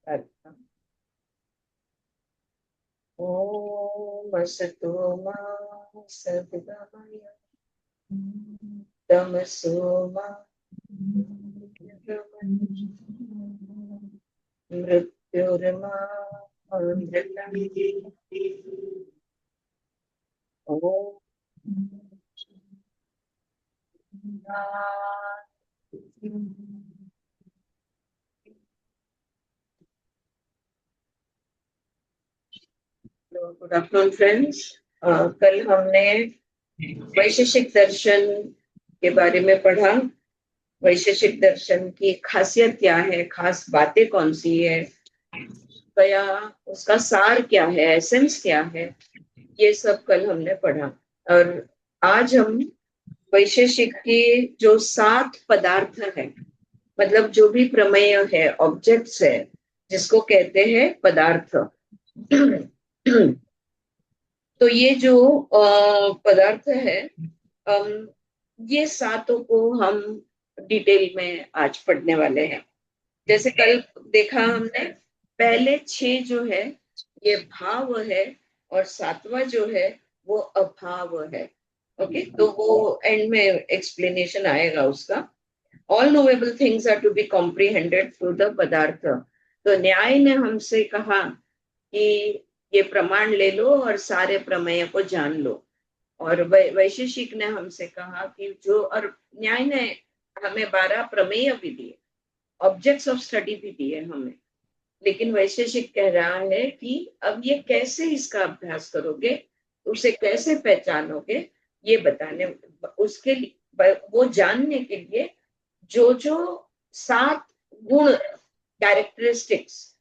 अच्छा। ओम असतो मा सद्गमय तमसो मा मृत्युर्मा अमृतम्। ओम गुड आफ्टरनून फ्रेंड्स। कल हमने वैशेषिक दर्शन के बारे में पढ़ा। वैशेषिक दर्शन की खासियत क्या है, खास बातें कौन सी है, क्या उसका सार क्या है, एसेंस क्या है, ये सब कल हमने पढ़ा। और आज हम वैशेषिक के जो 7 पदार्थ है, मतलब जो भी प्रमेय है, ऑब्जेक्ट्स है, जिसको कहते हैं पदार्थ। तो ये जो पदार्थ है, ये सातों को हम डिटेल में आज पढ़ने वाले हैं। जैसे कल देखा हमने, पहले 6 जो है ये भाव है, और 7वां जो है वो अभाव है। ओके, तो वो एंड में एक्सप्लेनेशन आएगा उसका। All knowable things are to be comprehended through the पदार्थ। तो न्याय ने हमसे कहा कि ये प्रमाण ले लो और सारे प्रमेय को जान लो। और वैशेषिक ने हमसे कहा कि जो, और न्याय ने हमें 12 प्रमेय भी दिए, ऑब्जेक्ट्स ऑफ स्टडी भी दिए हमें। लेकिन वैशेषिक कह रहा है कि अब ये कैसे इसका अभ्यास करोगे, उसे कैसे पहचानोगे, ये बताने, उसके लिए, वो जानने के लिए जो जो 7 गुण, कैरेक्टरिस्टिक्स,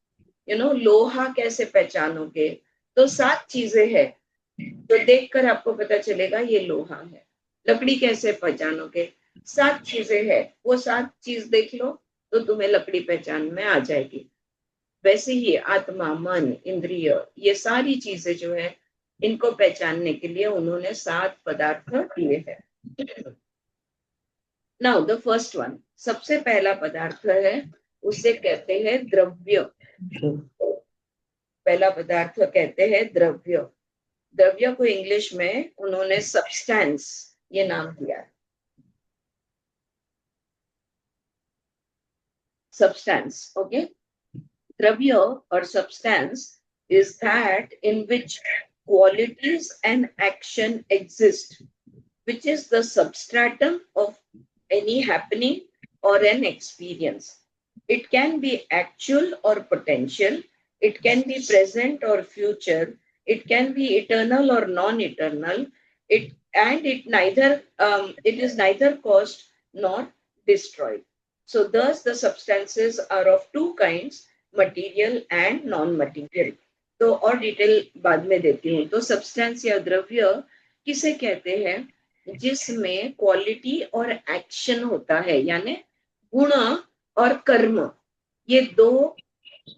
लोहा कैसे पहचानोगे, तो 7 चीजें हैं जो देखकर आपको पता चलेगा ये लोहा है। लकड़ी कैसे पहचानोगे, 7 चीजें हैं, वो 7 चीज देख लो तो तुम्हें लकड़ी पहचान में आ जाएगी। वैसे ही आत्मा, मन, इंद्रिय, ये सारी चीजें जो है, इनको पहचानने के लिए उन्होंने 7 पदार्थ दिए हैं। नाउ द फर्स्ट वन, सबसे पहला पदार्थ है, उसे कहते हैं द्रव्य। पहला पदार्थ कहते हैं द्रव्य। द्रव्य को इंग्लिश में उन्होंने सब्सटेंस ये नाम दिया है। Substance, okay. द्रव्य और substance is that in which qualities and action exist, which is the substratum of any happening or an experience. It can be actual or potential, it can be present or future, it can be eternal or non-eternal, it is neither caused nor destroyed. So thus the substances are of 2 kinds, material and non-material. तो और detail बाद में देती हूँ। तो substance या द्रव्य किसे कहते हैं, जिसमें क्वालिटी और एक्शन होता है, यानी गुण और कर्म, ये 2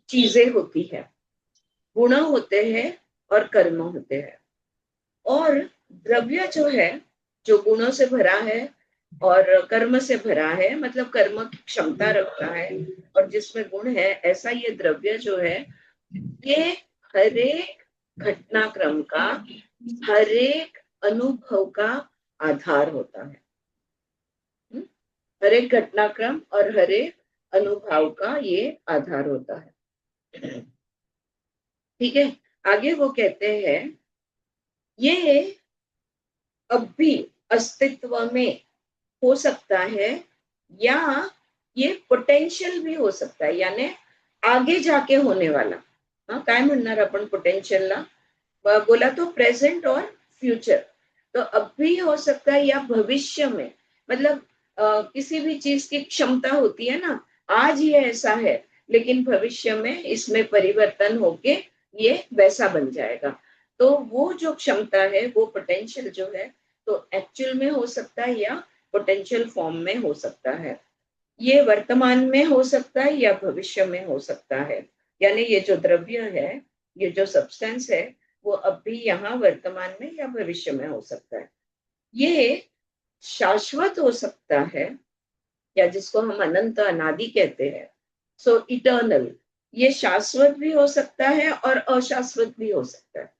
चीजें होती है। गुण होते हैं और कर्म होते हैं। और द्रव्य जो है, जो गुणों से भरा है और कर्म से भरा है, मतलब कर्म की क्षमता रखता है और जिसमें गुण है, ऐसा ये द्रव्य जो है, ये हर एक घटनाक्रम का, हर एक अनुभव का आधार होता है। हर एक घटनाक्रम और हर एक अनुभव का ये आधार होता है। ठीक है, आगे वो कहते हैं ये अब भी अस्तित्व में हो सकता है, या ये पोटेंशियल भी हो सकता है, यानी आगे जाके होने वाला। हाँ, काय म्हणणार आपण पोटेंशियलला, बोला तो प्रेजेंट और फ्यूचर। तो अब भी हो सकता है या भविष्य में, मतलब किसी भी चीज की क्षमता होती है ना, आज ये ऐसा है लेकिन भविष्य में इसमें परिवर्तन होके ये वैसा बन जाएगा। तो वो जो क्षमता है, वो पोटेंशियल जो है, तो एक्चुअल में हो सकता है या पोटेंशियल फॉर्म में हो सकता है। ये वर्तमान में हो सकता है या भविष्य में हो सकता है। यानी ये जो द्रव्य है, ये जो सब्सटेंस है, वो अब भी यहाँ वर्तमान में या भविष्य में हो सकता है। ये शाश्वत हो सकता है, या जिसको हम अनंत अनादि कहते हैं, सो इटर्नल, ये शाश्वत भी हो सकता है और अशाश्वत भी हो सकता है.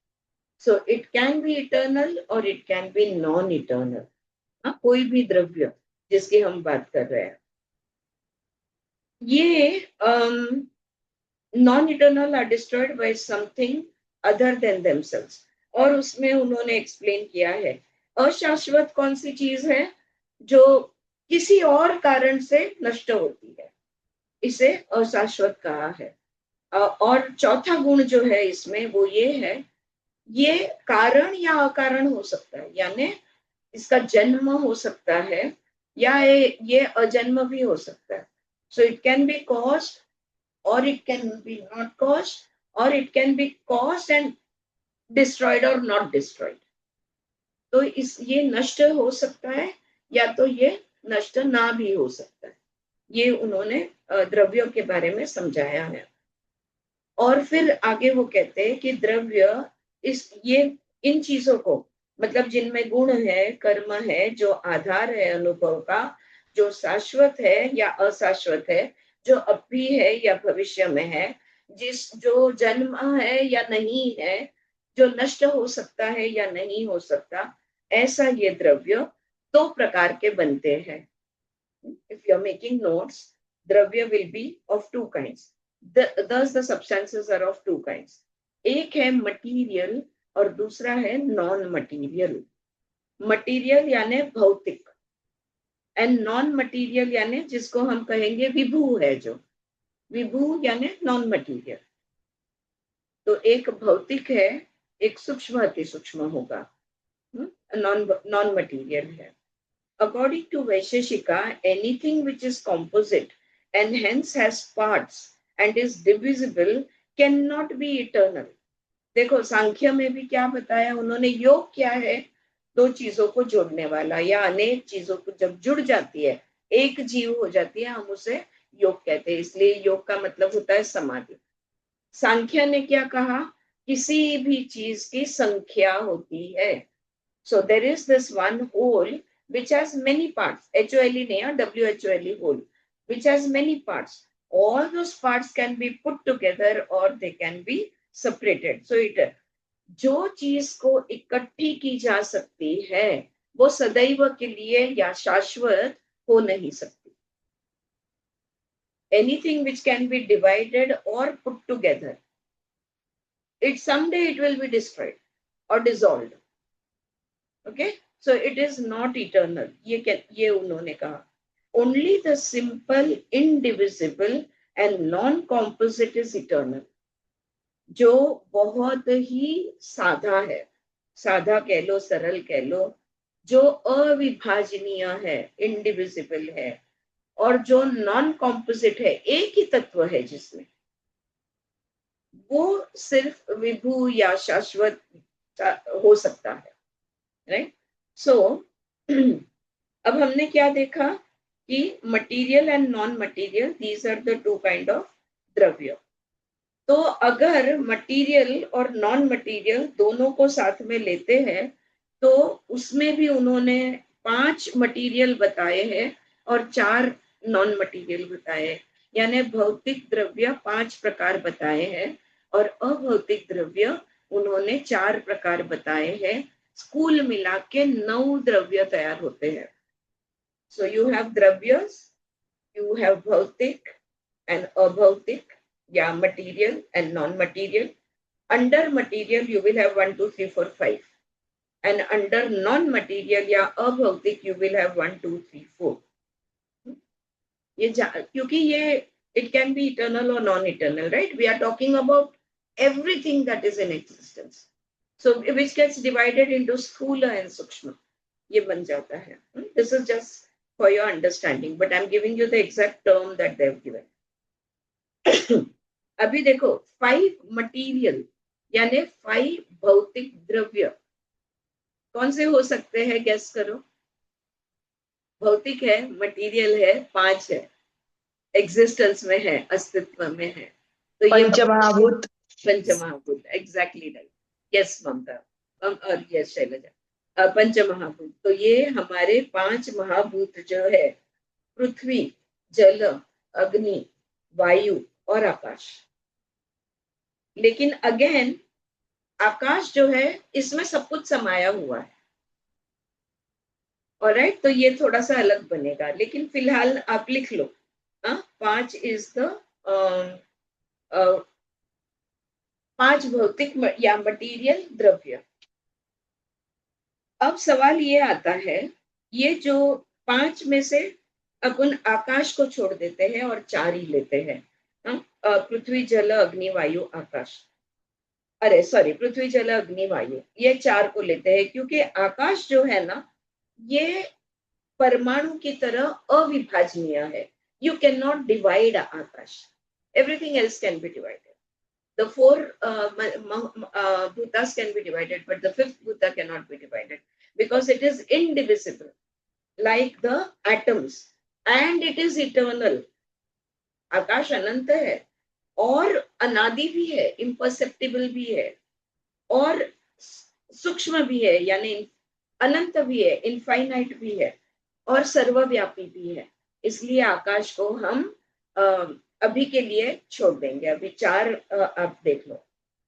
So it can be eternal और it can be non eternal. कोई भी द्रव्य जिसकी हम बात कर रहे हैं, ये non eternal are destroyed by something other than themselves. और उसमें उन्होंने एक्सप्लेन किया है अशाश्वत कौन सी चीज है, जो किसी और कारण से नष्ट होती है, इसे अशाश्वत कहा है. और चौथा गुण जो है इसमें वो ये है, ये कारण या अकारण हो सकता है, यानी इसका जन्म हो सकता है या ये अजन्म भी हो सकता है. So it can B caused or it can be not caused, or it can be caused and destroyed or not destroyed. तो इस ये नष्ट हो सकता है या तो ये नष्ट ना भी हो सकता है. ये उन्होंने द्रव्यों के बारे में समझाया है. और फिर आगे वो कहते हैं कि द्रव्य ये इन चीजों को, मतलब जिनमें गुण है, कर्म है, जो आधार है अनुभव का, जो शाश्वत है या अशाश्वत है, जो अब भी है या भविष्य में है, जो जन्म है या नहीं है, जो नष्ट हो सकता है या नहीं हो सकता, ऐसा ये द्रव्य दो प्रकार के बनते हैं. If you are making notes, dravya will be of two kinds. Thus the substances are of two kinds. एक है मटीरियल और दूसरा है नॉन मटीरियल. मटीरियल यानी भौतिक, एंड नॉन मटीरियल यानी जिसको हम कहेंगे विभू है, जो विभू यानी नॉन मटीरियल. तो एक भौतिक है, एक सूक्ष्म अति सूक्ष्म होगा, नॉन मटीरियल है. According to Vaisheshika, anything which is composite and hence has parts and is divisible cannot be eternal. देखो सांख्य में भी क्या बताया उन्होंने, योग क्या है, दो चीजों को जोड़ने वाला, या अनेक चीजों को जब जुड़ जाती है, एक जीव हो जाती है, हम उसे योग कहते हैं. इसलिए योग का मतलब होता है समाधि. सांख्य ने क्या कहा, किसी भी चीज की संख्या होती है. So there is this one whole which has many parts. HOLE नहीं, WHOLE whole, which has many parts. All those parts can be put together or they can be separated. So जो चीज को इकट्ठी की जा सकती है वो सदैव के लिए या शाश्वत हो नहीं सकती. Anything which can be divided or put together, someday it will be destroyed or dissolved. Okay, so it is not eternal. ये उन्होंने कहा. Only the simple, indivisible and non-composite is eternal. जो बहुत ही साधा है, साधा कह लो, सरल कह लो, जो अविभाजनीय है, इंडिविजिबल है, और जो नॉन कॉम्पोजिट है, एक ही तत्व है जिसमें, वो सिर्फ विभू या शाश्वत हो सकता है. राइट. सो अब हमने क्या देखा कि material and non material, these are the two kind of द्रव्य. तो अगर मटीरियल और नॉन मटीरियल दोनों को साथ में लेते हैं तो उसमें भी उन्होंने 5 मटीरियल बताए हैं और 4 नॉन मटीरियल बताए. यानी भौतिक द्रव्य 5 प्रकार बताए हैं और अभौतिक द्रव्य उन्होंने 4 प्रकार बताए हैं. स्कूल मिला के 9 द्रव्य तैयार होते हैं. सो यू हैव द्रव्यस, यू हैव भौतिक एंड अभौतिक या material and non material. Under material you will have 1 2 3 4 5 and under non material या अभौतिक यू विल हैव 1 2 3 4. क्योंकि ये इट कैन बी इटर्नल और non eternal, right. We are talking about everything that is in existence. So which gets divided into sthula and sukshma. ये बन जाता है. This is just for your understanding, but I'm giving you the exact term that they've given. अभी देखो 5 material यानी 5 भौतिक द्रव्य कौन से हो सकते हैं, गेस करो. भौतिक है, मटीरियल है, 5 है, एग्जिस्टेंस में है, अस्तित्व में है. तो ये पंचमहाभूत. पंचमहाभूत, एग्जैक्टली राइट. यस ममता, और यस शैलजा, पंचमहाभूत. तो ये हमारे 5 महाभूत जो है, पृथ्वी, जल, अग्नि, वायु और आकाश. लेकिन अगेन आकाश जो है इसमें सब कुछ समाया हुआ है। ऑलराइट, तो ये थोड़ा सा अलग बनेगा, लेकिन फिलहाल आप लिख लो 5 इज द 5 भौतिक या मटीरियल द्रव्य। अब सवाल ये आता है, ये जो 5 में से अपन आकाश को छोड़ देते हैं और 4 ही लेते हैं। पृथ्वी जल अग्नि वायु आकाश, अरे सॉरी, पृथ्वी जल अग्नि वायु, ये 4 को लेते हैं, क्योंकि आकाश जो है ना, ये परमाणु की तरह अविभाजनीय है। You can not divide Akash, everything else can be divided. The four bhutas can be divided, but the fifth bhuta cannot be divided because it is indivisible, like the atoms, and it is eternal. आकाश अनंत है और अनादि भी है, imperceptible भी है, और सूक्ष्म भी है, यानी अनंत भी है, इनफाइनाइट भी है, और सर्वव्यापी भी है। इसलिए आकाश को हम अभी के लिए छोड़ देंगे। अभी 4 आप देख लो।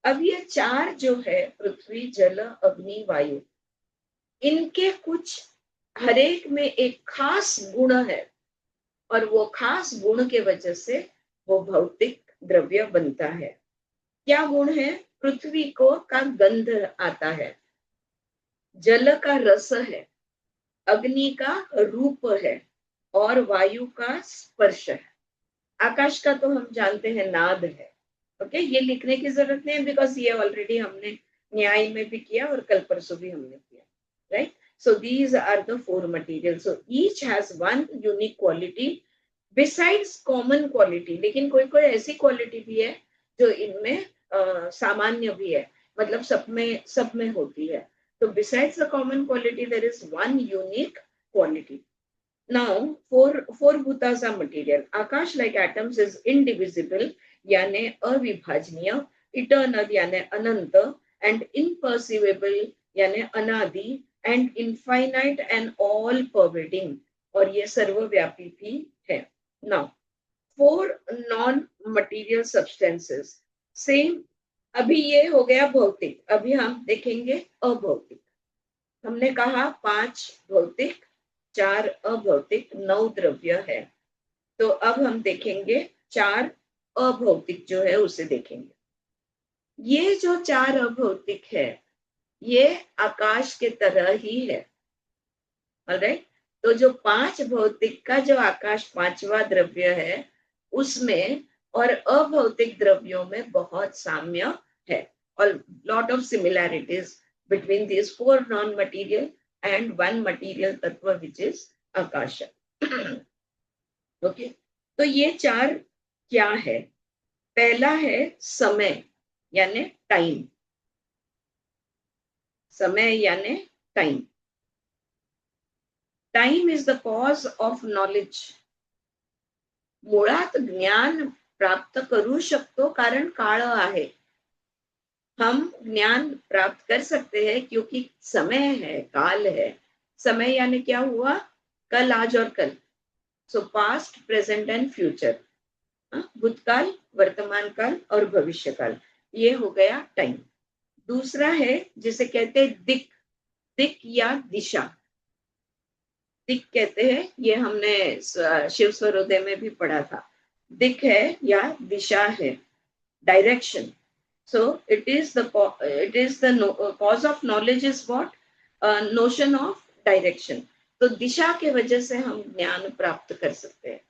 अब ये 4 जो है, पृथ्वी जल अग्नि वायु, इनके कुछ हरेक में एक खास गुण है, और वो खास गुण के वजह से वो भौतिक द्रव्य बनता है। क्या गुण है? पृथ्वी को का गंध आता है, जल का रस है, अग्नि का रूप है, और वायु का स्पर्श है। आकाश का तो हम जानते हैं नाद है। ओके, ये लिखने की जरूरत नहीं है, बिकॉज ये ऑलरेडी हमने न्याय में भी किया और कल परसों भी हमने किया, right? So these are the 4 material, so each has one unique quality besides common quality. लेकिन कोई कोई ऐसी क्वालिटी भी है जो इनमें सामान्य भी है, मतलब सब में होती है। तो besides the common quality there is one unique quality. Now, four bhutas are material. Akash, like atoms, is indivisible, यानी अविभाजनीय, eternal यानी अनंत, and imperceivable यानी अनादि, and infinite and all pervading, और ये सर्वव्यापी भी है। Now, 4 non-material substances. Same, अभी ये हो गया भौतिक, अभी हम देखेंगे अभौतिक। हमने कहा 5 भौतिक, 4 अभौतिक, 9 द्रव्य है। तो अब हम देखेंगे 4 अभौतिक जो है उसे देखेंगे। ये जो 4 अभौतिक है, ये आकाश के तरह ही है। ऑलराइट, तो जो 5 भौतिक का जो आकाश 5वां द्रव्य है, उसमें और अभौतिक द्रव्यों में बहुत साम्य है, और lot of similarities between these 4 non-material and one material tattva, which is akasha. Okay, तो ये 4 क्या है? पहला है समय यानी टाइम, समय यानी time. Time is the cause of knowledge. मुळात ज्ञान प्राप्त करू शकतो कारण काळ आहे। हम ज्ञान प्राप्त कर सकते हैं क्योंकि समय है, काल है। समय यानी क्या हुआ? कल, आज और कल। सो पास्ट, प्रेजेंट एंड फ्यूचर, भूतकाल, वर्तमान काल और भविष्य काल, ये हो गया टाइम। दूसरा है जिसे कहते हैं दिक, दिक या दिशा। दिक कहते हैं, ये हमने शिव स्वरोदय में भी पढ़ा था। दिक है या दिशा है, direction. So it is the cause of knowledge is what? Notion of direction. तो दिशा के वजह से हम ज्ञान प्राप्त कर सकते हैं।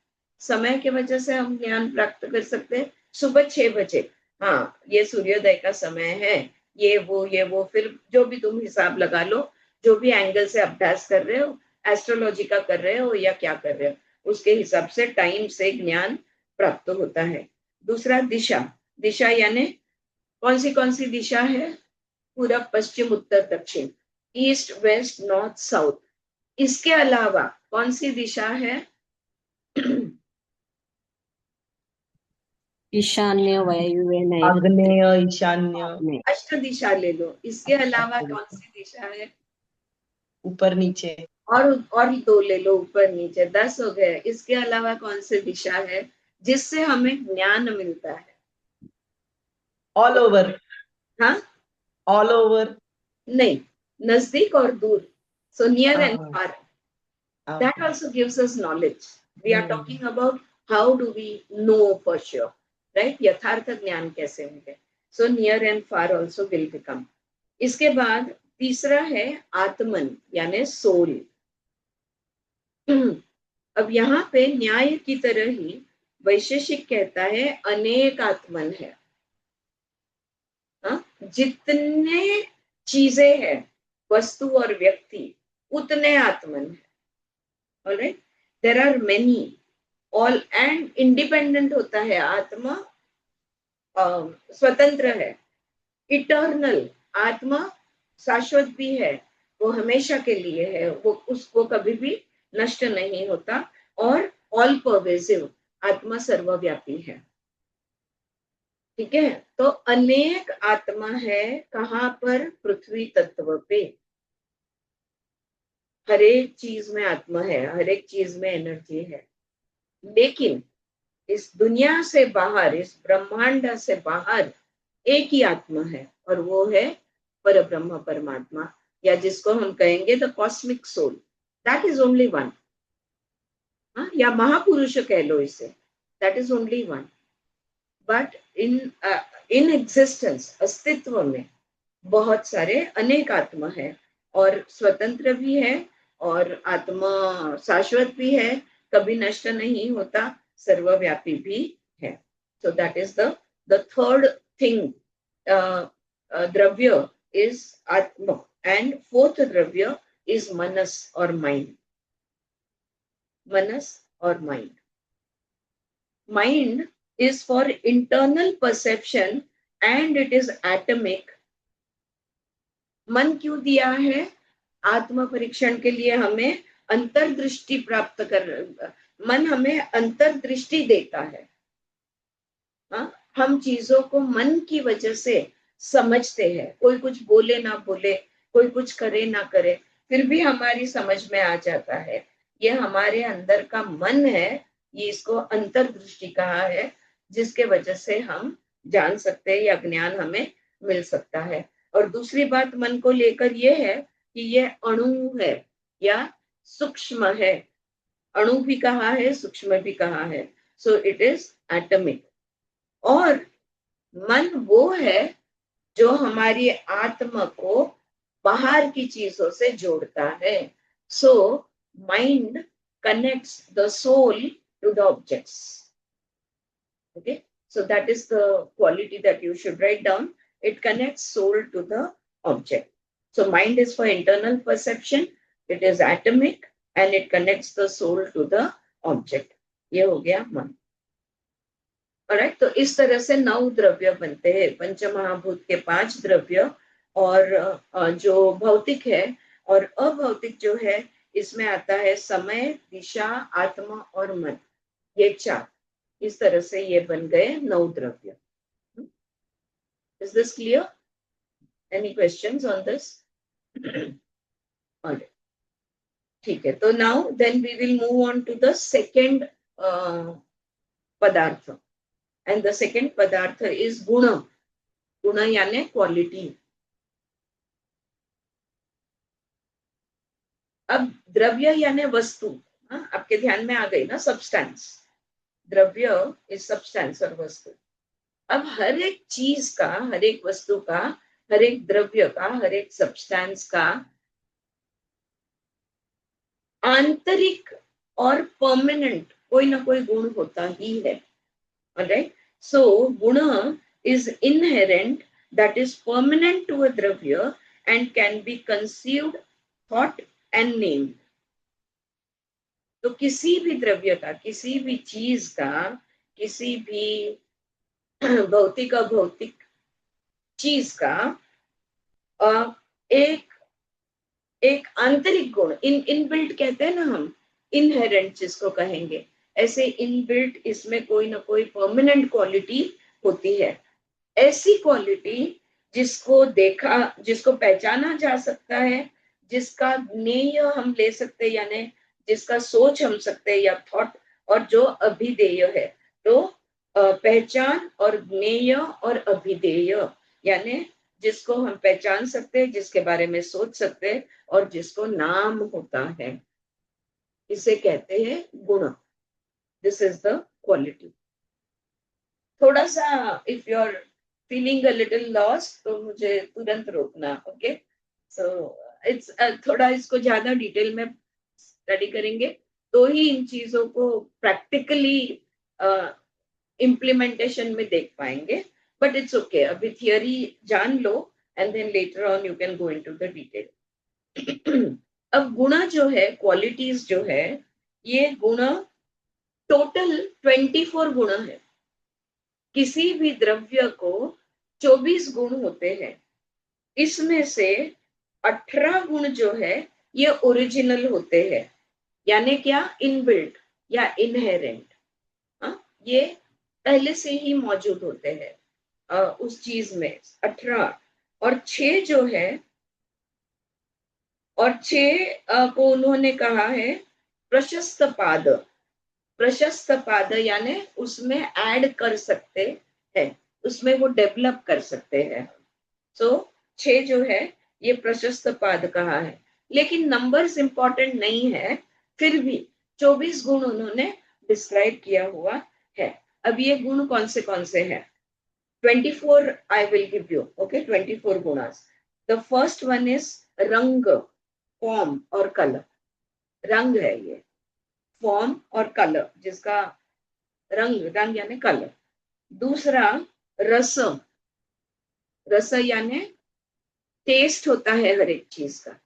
समय के वजह से हम ज्ञान प्राप्त कर सकते हैं। सुबह 6 बजे, हाँ, ये सूर्योदय का समय है, ये वो, फिर जो भी तुम हिसाब लगा लो, जो भी एंगल से अभ्यास कर रहे हो, एस्ट्रोलॉजी का कर रहे हो या क्या कर रहे हो, उसके हिसाब से टाइम से ज्ञान प्राप्त होता है। दूसरा दिशा, दिशा यानी कौन सी दिशा है? पूरब, पश्चिम, उत्तर, दक्षिण, ईस्ट, वेस्ट, नॉर्थ, साउथ। इसके अलावा कौन सी दिशा है? ईशान्य, वायव्य, नैऋत्य, आग्नेय, ईशान्य, अष्ट दिशा ले लो। इसके अलावा कौन सी दिशा है? ऊपर नीचे, और 2 ले लो, ऊपर नीचे, 10 हो गए। इसके अलावा कौन सी दिशा है जिससे हमें ज्ञान मिलता है? ऑल ओवर, हाँ, ऑल ओवर, नहीं, नजदीक और दूर, so near and far, that okay, also gives us knowledge. We are talking about how do we know for sure, right? यथार्थ ज्ञान कैसे होंगे? So near and far also will become. इसके बाद तीसरा है आत्मन यानी सोल। अब यहाँ पे न्याय की तरह ही वैशेषिक कहता है अनेक आत्मन है। हाँ? जितने चीजें हैं, वस्तु और व्यक्ति, उतने आत्मन है। Alright, there are many, all and independent होता है आत्मा, स्वतंत्र है, इटर्नल, आत्मा शाश्वत भी है, वो हमेशा के लिए है, वो उसको कभी भी नष्ट नहीं होता, और ऑल परवेसिव, आत्मा सर्वव्यापी है। ठीक है, तो अनेक आत्मा है कहाँ पर? पृथ्वी तत्व पे। हर एक चीज में आत्मा है, हर एक चीज में एनर्जी है, लेकिन इस दुनिया से बाहर, इस ब्रह्मांड से बाहर एक ही आत्मा है, और वो है परब्रह्म परमात्मा, या जिसको हम कहेंगे the cosmic soul, that is only one. या महापुरुष कह लो इसे, that is only one. But in existence, अस्तित्व में बहुत सारे अनेक आत्मा है, और स्वतंत्र भी है, और आत्मा शाश्वत भी है, कभी नष्ट नहीं होता, सर्वव्यापी भी है। So that is the third thing, द्रव्य इज आत्मा, एंड फोर्थ द्रव्य इज मनस और माइंड। मनस और mind, mind is for internal perception and it is atomic। मन क्यों दिया है? आत्म परीक्षण के लिए हमें अंतर्दृष्टि प्राप्त कर, मन हमें अंतर्दृष्टि देता है। हाँ? हम चीजों को मन की वजह से समझते हैं, कोई कुछ बोले ना बोले, कोई कुछ करे ना करे, फिर भी हमारी समझ में आ जाता है, ये हमारे अंदर का मन है, ये इसको अंतर्दृष्टि कहा है, जिसके वजह से हम जान सकते हैं या ज्ञान हमें मिल सकता है। और दूसरी बात मन को लेकर ये है कि ये अणु है या सूक्ष्म है, अणु भी कहा है, सूक्ष्म भी कहा है, सो इट इज एटमिक। और मन वो है जो हमारी आत्मा को बाहर की चीजों से जोड़ता है। So mind connects the soul to the objects. Okay, so that is the quality that you should write down. It connects soul to the object. So mind is for internal perception, it is atomic, and it connects the soul to the object. ये हो गया मन। Right, तो इस तरह से 9 द्रव्य बनते हैं, पंचमहाभूत के 5 द्रव्य, और जो भौतिक है और अभौतिक जो है, इसमें आता है समय, दिशा, आत्मा और मन, ये 4। इस तरह से ये बन गए 9 द्रव्य। Is this clear? Any questions on this? ठीक है, तो now then we will move on to the second पदार्थ, and the second padarth is guna, guna यानी quality। अब द्रव्य यानी वस्तु, आपके ध्यान में आ गई ना, सब्सटेंस, द्रव्य इज सब्सटेंस और वस्तु। अब हर एक चीज का, हर एक वस्तु का, हर एक द्रव्य का, हर एक सब्सटेंस का आंतरिक और परमानेंट कोई ना कोई गुण होता ही है। Alright, so guna is inherent, that is permanent to a dravya and can be conceived, thought and named। तो किसी भी द्रव्य का, किसी भी चीज का, किसी भी भौतिक अभौतिक चीज का एक एक आंतरिक गुण, इनबिल्ट कहते हैं ना हम, इनहेरेंट जिसको कहेंगे, ऐसे इनबिल्ट इसमें कोई ना कोई परमानेंट क्वालिटी होती है। ऐसी क्वालिटी जिसको देखा, जिसको पहचाना जा सकता है, जिसका ज्ञेय हम ले सकते हैं, यानी जिसका सोच हम सकते हैं या थॉट, और जो अभिधेय है। तो पहचान और ज्ञेय और अभिधेय, यानी जिसको हम पहचान सकते हैं, जिसके बारे में सोच सकते हैं और जिसको नाम होता है, इसे कहते हैं गुण। This is the quality. थोड़ा सा if you are feeling a little lost तो मुझे तुरंत रोकना, ओके। सो इट्स थोड़ा इसको ज्यादा डिटेल में स्टडी करेंगे तो ही इन चीजों को प्रैक्टिकली इम्प्लीमेंटेशन में देख पाएंगे। बट इट्स ओके, अभी थियोरी जान लो and then later on you can go into the detail. अब गुण जो है, क्वालिटीज जो है, ये गुण टोटल 24 गुण है। किसी भी द्रव्य को 24 गुण होते हैं, इसमें से 18 गुण जो है ये ओरिजिनल होते हैं, यानी क्या, इनबिल्ट या इनहेरेंट। ये पहले से ही मौजूद होते हैं उस चीज में 18। और 6 जो है, और 6 को उन्होंने कहा है प्रशस्त पाद। प्रशस्त पाद यानी उसमें ऐड कर सकते हैं, उसमें वो डेवलप कर सकते हैं। सो 6 जो है ये प्रशस्त पाद कहा है। लेकिन नंबर्स इंपॉर्टेंट नहीं है, फिर भी 24 गुण उन्होंने डिस्क्राइब किया हुआ है। अब ये गुण कौन से हैं? 24 I will give you, okay, 24 gunas. The first one is रंग, फॉर्म और कलर। रंग है ये, फॉर्म और कलर, जिसका रंग, रंग यानी कलर। दूसरा रस, रस यानी टेस्ट होता है हर एक चीज का।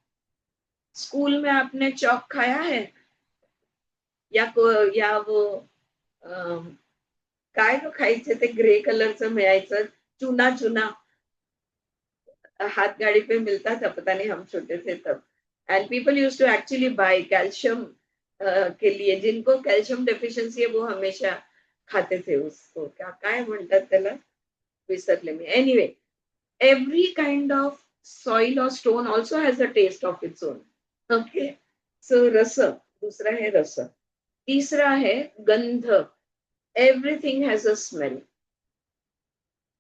स्कूल में आपने चॉक खाया है, या वो काय तो खायचे ते ग्रे कलरचं मिळायचं, चुना चुना, हाथ गाड़ी पे मिलता था, पता नहीं हम छोटे थे तब। And people use to actually buy calcium के लिए, जिनको कैल्शियम डेफिशिएंसी है वो हमेशा खाते थे उसको, क्या काय म्हणतात त्याला, विसरले मी। Anyway, every kind of soil or stone also has a taste of its own, okay। So रस, दूसरा है रस। तीसरा है गंध, everything has a smell,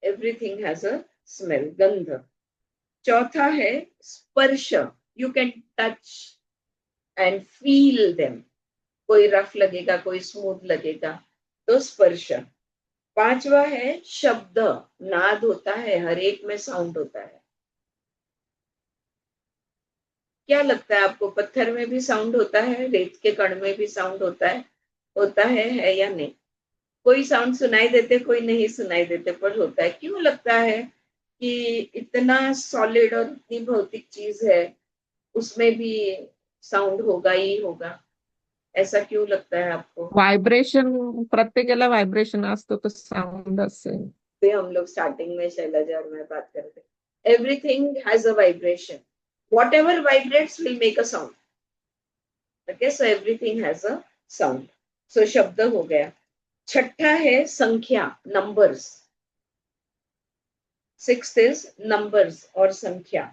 everything has a smell, गंध। चौथा है स्पर्श, you can touch and feel them, कोई रफ लगेगा, कोई स्मूथ लगेगा, तो स्पर्श। पांचवा है शब्द, नाद होता है, हर एक में साउंड होता है। क्या लगता है आपको, पत्थर में भी साउंड होता है, रेत के कण में भी साउंड होता है या नहीं? कोई साउंड सुनाई देते, कोई नहीं सुनाई देते, पर होता है। क्यों लगता है कि इतना सॉलिड और इतनी भौतिक चीज है, उसमें भी साउंड होगा ही होगा? ऐसा क्यों लगता है आपको? व्हायब्रेशन, प्रत्येकाला व्हायब्रेशन असतो तो साऊंड असेल। पे हम लोग स्टार्टिंग में शैलजा और मैं बात कर रहे थे, everything has a vibration, whatever vibrates will make a sound, okay. So everything has a sound. So शब्द हो गया। छठा है संख्या, नंबर्स। सिक्स्थ इज नंबर्स और संख्या।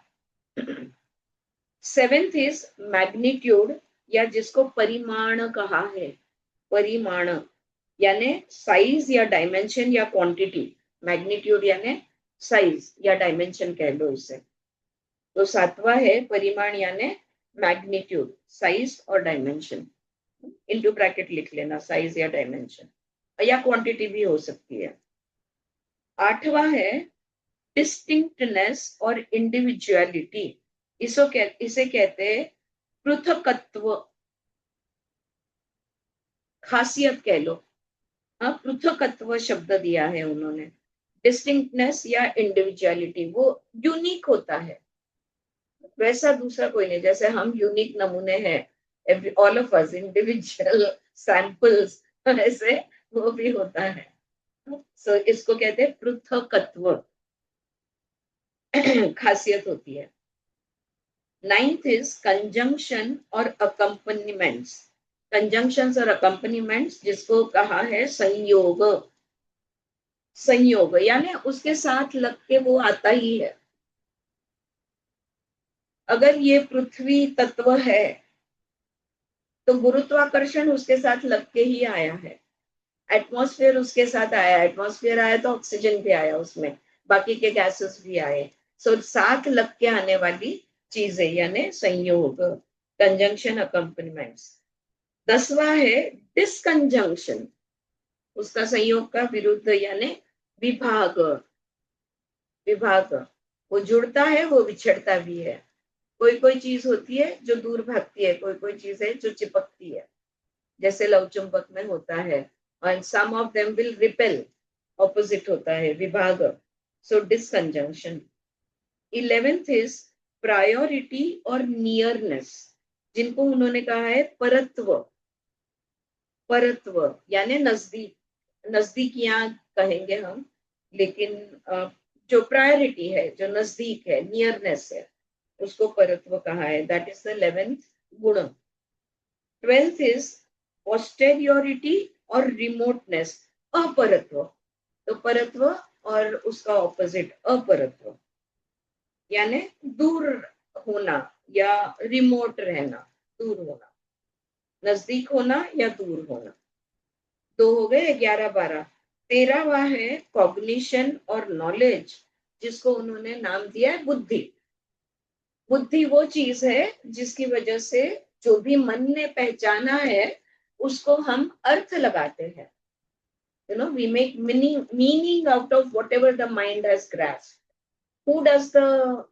सेवेंथ इज मैग्नीट्यूड, या जिसको परिमाण कहा है, परिमाण यानी साइज या डायमेंशन या क्वांटिटी। मैग्नीट्यूड यानी साइज या डायमेंशन कह लो इसे। तो सातवां है परिमाण यानी मैग्नीट्यूड, साइज और डायमेंशन। इनटू ब्रैकेट लिख लेना, साइज या डायमेंशन, या क्वांटिटी भी हो सकती है। आठवां है डिस्टिंक्टनेस और इंडिविजुअलिटी। इसे कहते हैं पृथकत्व, खासियत कह लो। हाँ, पृथकत्व शब्द दिया है उन्होंने। डिस्टिंक्टनेस या इंडिविजुअलिटी, वो यूनिक होता है, वैसा दूसरा कोई नहीं। जैसे हम यूनिक नमूने हैं, all of us individual samples, ऐसे वो भी होता है। सो इसको कहते हैं पृथकत्व, खासियत होती है। नाइन्थ इज कंजंक्शन और अकम्पनीमेंट्स। कंजंक्शंस और अकम्पनीमेंट्स, जिसको कहा है संयोग। संयोग यानी उसके साथ लग के वो आता ही है। अगर ये पृथ्वी तत्व है तो गुरुत्वाकर्षण उसके साथ लग के ही आया है। एटमॉस्फेयर उसके साथ आया, एटमॉस्फेयर आया तो ऑक्सीजन भी आया उसमें, बाकी के गैसेस भी आए। सो साथ लग के आने वाली चीजें यानी संयोग, कंजंक्शन अकम्पनीमेंट्स। 10वां है डिसकंजंक्शन, उसका संयोग का विरुद्ध यानी विभाग। विभाग, वो जुड़ता है वो बिछड़ता भी है। कोई कोई चीज होती है जो दूर भागती है, कोई कोई चीज है जो चिपकती है, जैसे लव चुंबक में होता है। and some of them will repel, opposite होता है विभाग। so disconjunction। 11th is priority और nearness, जिनको उन्होंने कहा है परत्व। परत्व यानी नजदीक, नजदीकियां कहेंगे हम, लेकिन जो प्रायोरिटी है, जो नजदीक है, नियरनेस है, उसको परत्व कहा है। दैट इज द 11th गुण। 12th इज पोस्टेरियोरिटी और रिमोटनेस, अपरत्व। तो परत्व और उसका ऑपोजिट अपरत्व, यानी दूर होना या रिमोट रहना, दूर होना, नजदीक होना या दूर होना। 2 हो गए, 11 12। 13वां है कॉग्निशन और नॉलेज, जिसको उन्होंने नाम दिया है बुद्धि। बुद्धि वो चीज है जिसकी वजह से जो भी मन ने पहचाना है उसको हम अर्थ लगाते हैं। We make meaning out of whatever the mind has grasped. Who does the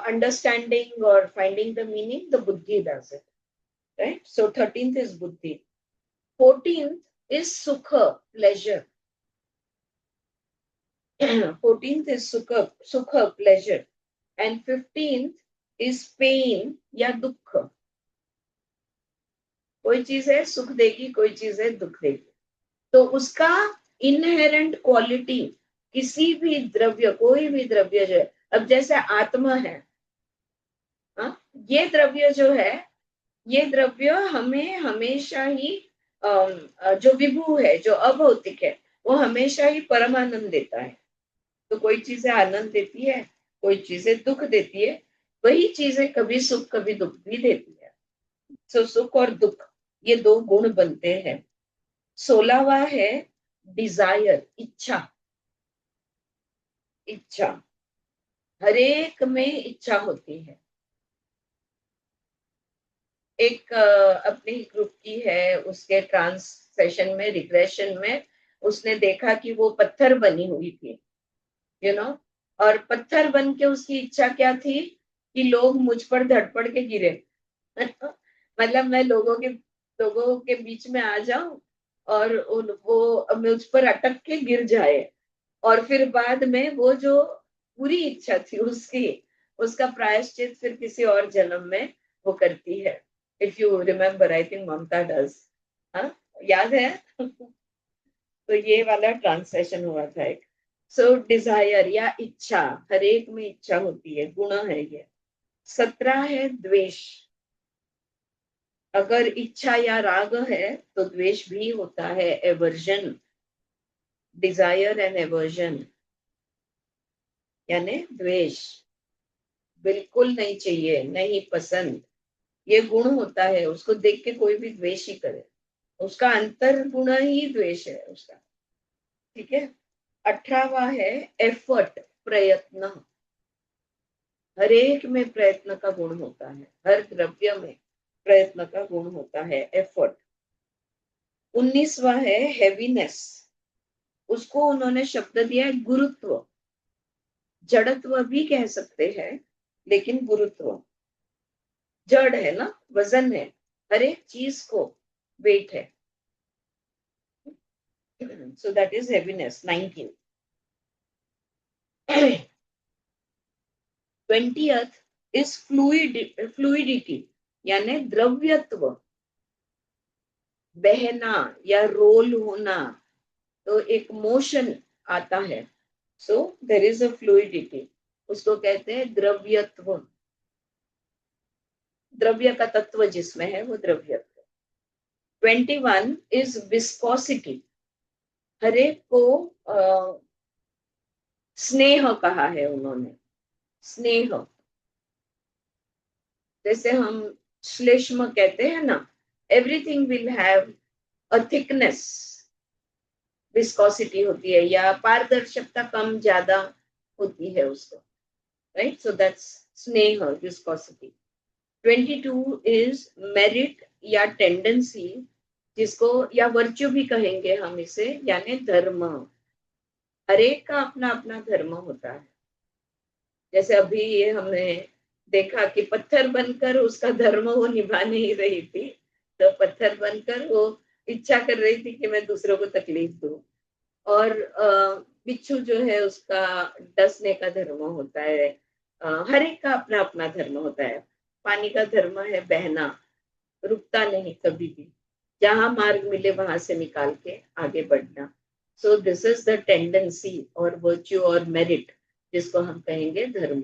understanding or finding the meaning? The buddhi does it, right? So 13th is buddhi. 14th is sukha, pleasure. 14th is sukha, pleasure. And 15th is pain या दुख। कोई चीज है सुख देगी, कोई चीज है दुख देगी। तो उसका इनहेरेंट क्वालिटी किसी भी द्रव्य, कोई भी द्रव्य जो है, अब जैसे आत्मा है, ये द्रव्य जो है, ये द्रव्य हमें हमेशा ही जो विभू है, जो अभौतिक है, वो हमेशा ही परमानंद देता है। तो कोई चीजें आनंद देती है, कोई चीजें दुख देती है, वही चीजें कभी सुख कभी दुख भी देती है। सो सुख और दुख ये 2 गुण बनते हैं। 16वां है डिजायर, इच्छा। इच्छा, हरेक में इच्छा होती है। एक अपनी ग्रुप की है, उसके ट्रांस सेशन में, रिग्रेशन में उसने देखा कि वो पत्थर बनी हुई थी, और पत्थर बन के उसकी इच्छा क्या थी कि लोग मुझ पर धड़पड़ के गिरे। मतलब मैं लोगों के बीच में आ जाऊं और वो मुझ पर अटक के गिर जाए, और फिर बाद में वो जो पूरी इच्छा थी उसका प्रायश्चित फिर किसी और जन्म में वो करती है। If you remember, I think Mamta does, याद है? तो ये वाला ट्रांसलेशन हुआ था एक। सो डिजायर या इच्छा, हर एक में इच्छा होती है, गुण है ये। 17 है द्वेष। अगर इच्छा या राग है तो द्वेष भी होता है, एवर्जन। डिजायर एंड एवर्जन यानी द्वेष, बिल्कुल नहीं चाहिए, नहीं पसंद, ये गुण होता है। उसको देख के कोई भी द्वेष ही करे, उसका अंतर गुण ही द्वेष है उसका, ठीक है। 18वां है एफर्ट, प्रयत्न। हर एक में प्रयत्न का गुण होता है, हर द्रव्य में प्रयत्न का गुण होता है, एफर्ट। 19वां है हेवीनेस, उसको उन्होंने शब्द दिया है गुरुत्व। जड़त्व भी कह सकते हैं, लेकिन गुरुत्व, जड़ है ना, वजन है, हर एक चीज को वेट है। So that is heaviness, 19। 20th is fluidity यानी द्रव्यत्व, बहना या रोल होना, तो एक मोशन आता है। So there is a fluidity, उसको कहते हैं द्रव्यत्व। द्रव्य का तत्व जिसमें है वो द्रव्यत्व। 21 इज विस्कोसिटी, हर एक को स्नेह कहा है उन्होंने, स्नेह। जैसे हम श्लेष्म कहते हैं ना, everything will have a thickness, viscosity होती है या पारदर्शकता कम ज्यादा होती है उसको, राइट? सो दैट्स स्नेह, विस्कोसिटी। 22 इज मेरिट या टेंडेंसी, जिसको या वर्च्यू भी कहेंगे हम इसे, यानी धर्म। हर एक का अपना अपना धर्म होता है। जैसे अभी ये हमने देखा कि पत्थर बनकर उसका धर्म वो निभा नहीं रही थी, तो पत्थर बनकर वो इच्छा कर रही थी कि मैं दूसरों को तकलीफ दूं। और बिच्छू जो है उसका डसने का धर्म होता है। हर एक का अपना अपना धर्म होता है। पानी का धर्म है बहना, रुकता नहीं कभी भी, जहां मार्ग मिले वहां से निकाल के आगे बढ़ना। So this is the tendency और वर्च्यू और मेरिट, जिसको हम कहेंगे धर्म।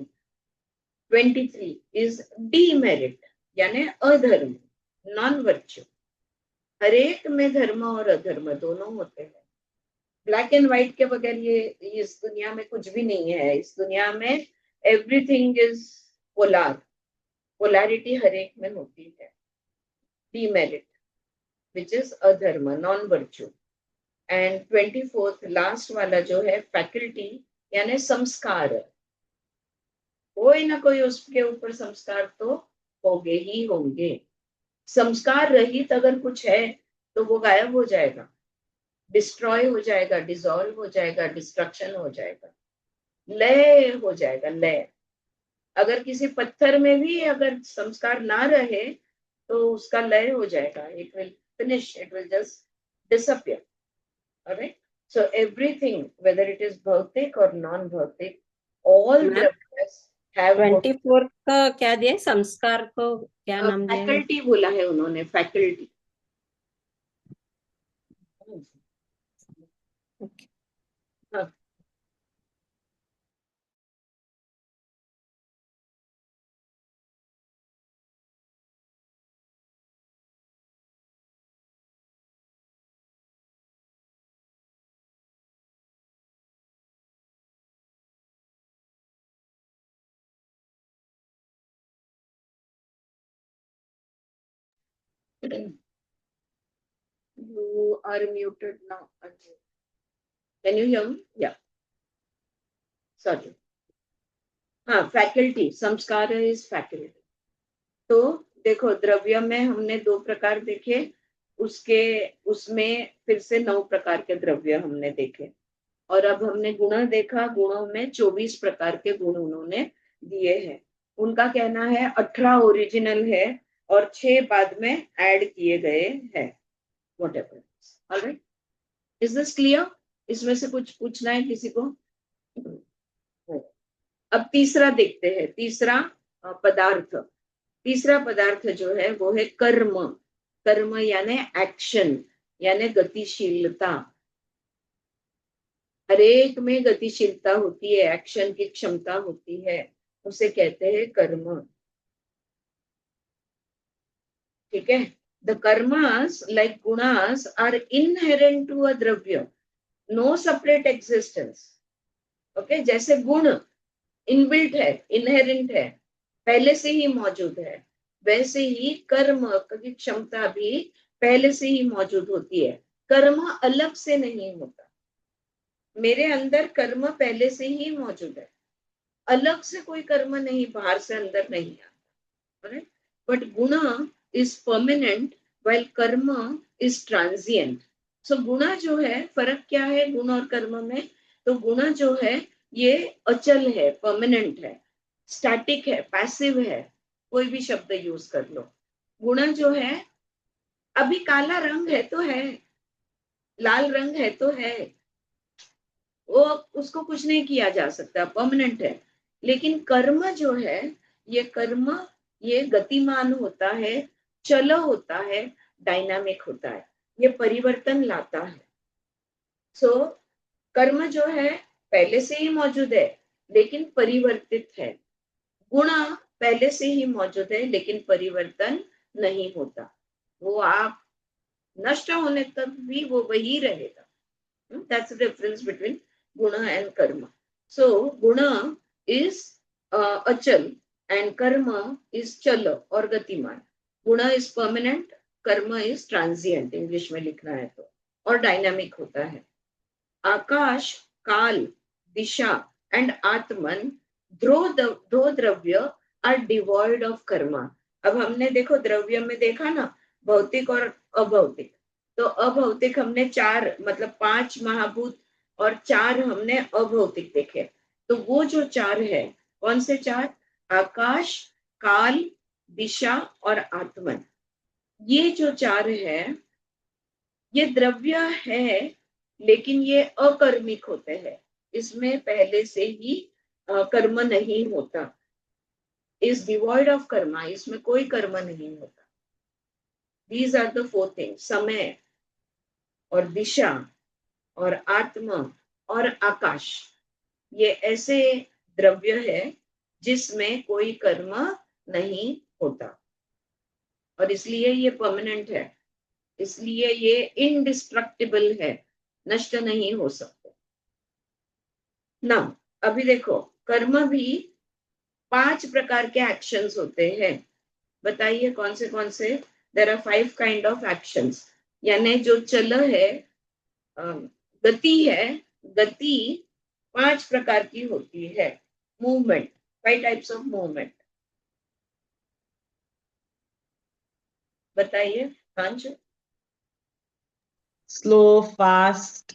23 इज डीमेरिट, यानी अधर्म, नॉन वर्च्यू। हर एक में धर्म और अधर्म दोनों होते हैं। ब्लैक एंड व्हाइट के बगैर ये इस दुनिया में कुछ भी नहीं है। इस दुनिया में एवरीथिंग इज पोलार, पोलैरिटी हर एक में होती है। डीमेरिट विच इज अधर्म, non virtue. And 24th last वाला जो है फैकल्टी, यानी संस्कार। कोई ना कोई उसके ऊपर संस्कार तो होंगे ही होंगे। संस्कार रहित अगर कुछ है तो वो गायब हो जाएगा, डिस्ट्रॉय हो जाएगा, डिसॉल्व हो जाएगा, डिस्ट्रक्शन हो जाएगा, लय हो जाएगा, लय। अगर किसी पत्थर में भी अगर संस्कार ना रहे तो उसका लय हो जाएगा, it will finish, it will just disappear. Alright, so everything whether it is भौतिक और नॉन भौतिक, ऑल मैम द्रव्यस हैव 24 का क्या दिया है? संस्कार को क्या नाम दिया है? फैकल्टी बोला है उन्होंने, फैकल्टी। Okay. हाँ, you are muted now. Can you hear me? Yeah, sorry. हाँ, फैकल्टी, संस्कार इज फैकल्टी। तो देखो, द्रव्य में हमने 2 प्रकार देखे, उसके उसमें फिर से 9 प्रकार के द्रव्य हमने देखे। और अब हमने गुण देखा, गुणों में 24 प्रकार के गुण उन्होंने दिए हैं। उनका कहना है 18 ओरिजिनल है और 6 बाद में ऐड किए गए हैं। Whatever, alright, is this clear? इसमें से कुछ पूछना है किसी को? अब तीसरा देखते हैं, तीसरा पदार्थ। तीसरा पदार्थ जो है वो है कर्म। कर्म यानी एक्शन, यानी गतिशीलता। हर एक में गतिशीलता होती है, एक्शन की क्षमता होती है, उसे कहते हैं कर्म। ठीक है? द कर्मास लाइक गुणास आर इनहेरेंट टू अ द्रव्य, नो सेपरेट एग्जिस्टेंस। ओके, जैसे गुण इनबिल्ट है, इनहेरेंट है, पहले से ही मौजूद है, वैसे ही कर्म की क्षमता भी पहले से ही मौजूद होती है। कर्म अलग से नहीं होता, मेरे अंदर कर्म पहले से ही मौजूद है, अलग से कोई कर्म नहीं, बाहर से अंदर नहीं आता। बट गुण इज परमानेंट while कर्म इज ट्रांजिएंट। सो गुण जो है, फर्क क्या है गुण और कर्म में? तो गुण जो है ये अचल है, परमानेंट है, स्टैटिक है, पैसिव है, कोई भी शब्द यूज कर लो। गुण जो है, अभी काला रंग है तो है, लाल रंग है तो है, वो उसको कुछ नहीं किया जा सकता, परमानेंट है। लेकिन कर्म जो है, ये कर्म ये गतिमान होता है, चल होता है, डायनामिक होता है, ये परिवर्तन लाता है। सो कर्म जो है पहले से ही मौजूद है लेकिन परिवर्तित है। गुण पहले से ही मौजूद है लेकिन परिवर्तन नहीं होता, वो आप नष्ट होने तक भी वो वही रहेगा। That's the difference between guna and karma. So guna is achal and karma is chala और गतिमान। गुना is permanent, कर्म is transient, इंग्लिश में लिखना है तो, और डायनामिक होता है। आकाश, काल, दिशा एंड आत्मन, ध्रुव द्रव्य आर डिवॉइड ऑफ कर्मा। अब हमने देखो द्रव्य में देखा ना, भौतिक और अभौतिक। तो अभौतिक हमने चार, मतलब 5 महाभूत, और 4 हमने अभौतिक देखे। तो वो जो 4 है, कौन से 4? आकाश, काल, दिशा और आत्मन। ये जो 4 है, ये द्रव्य है, लेकिन ये अकर्मिक होते हैं। इसमें पहले से ही कर्म नहीं होता। इज डिवॉइड ऑफ कर्मा, इसमें कोई कर्म नहीं होता। दीज आर द 4 थिंग्स, समय और दिशा और आत्मा और आकाश। ये ऐसे द्रव्य है जिसमें कोई कर्म नहीं होता, और इसलिए ये परमानेंट है, इसलिए ये इनडिस्ट्रक्टिबल है, नष्ट नहीं हो सकते ना। अभी देखो, कर्म भी 5 प्रकार के एक्शंस होते हैं। बताइए कौन से? There are 5 kind of actions. यानी जो चल है, गति है, गति 5 प्रकार की होती है। Movement, 5 types of movement. बताइए पांच। स्लो, फास्ट,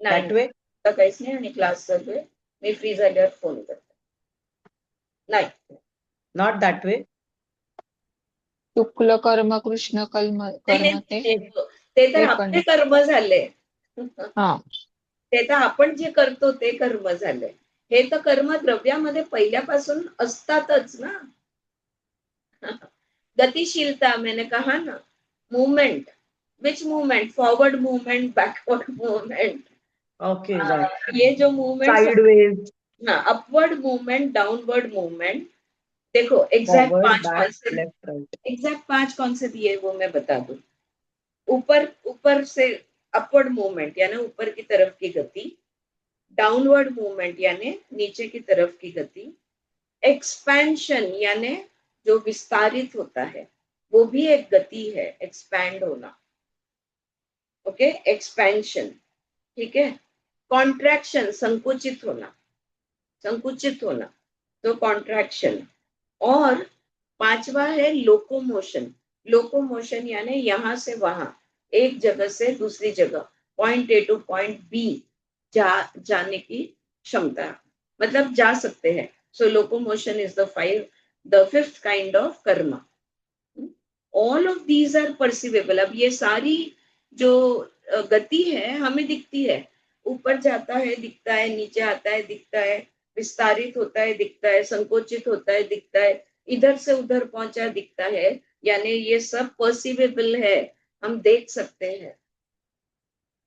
नाही, that way. आता काहीच नाही, आणि क्लास चालू आहे, मी फ्री झाल्यावर फोन करते. नाही, Not that way. शुक्ल कर्म कृष्ण कर्म कर्म ते ते तर ते आपले पण कर्म झाले. हा ते तर आपण जे करतो ते कर्म झाले. हे तर कर्म द्रव्यामध्ये पहिल्यापासून असतातच ना. गतिशीलता, मैंने कहा ना, मूवमेंट. विच movement? Forward movement, backward movement. Okay, right. ये जो मूवमेंट, Sideways, हाँ, अपवर्ड मूवमेंट, डाउनवर्ड मूवमेंट. देखो एग्जैक्ट forward, 5 back, कौन से, left, right. एग्जैक्ट 5 कौन से दिए वो मैं बता दूं. ऊपर ऊपर से अपवर्ड मूवमेंट यानी ऊपर की तरफ की गति, डाउनवर्ड मूवमेंट यानी नीचे की तरफ की गति, एक्सपेंशन यानी जो विस्तारित होता है, वो भी एक गति है, एक्सपैंड होना. Okay, expansion. ठीक है. कॉन्ट्रैक्शन, संकुचित होना, संकुचित होना, तो कॉन्ट्रैक्शन. और 5वां है लोकोमोशन. लोकोमोशन यानी यहां से वहां, एक जगह से दूसरी जगह, point A to point B जाने की क्षमता, मतलब जा सकते हैं. So locomotion is the 5th kind of कर्म. All of these are perceivable. अब ये सारी जो गति है हमें दिखती है, ऊपर जाता है दिखता है, नीचे आता है दिखता है, विस्तारित होता है दिखता है, संकोचित होता है दिखता है, इधर से उधर पहुंचा दिखता है. यानी ये सब परसिवेबल है, हम देख सकते हैं.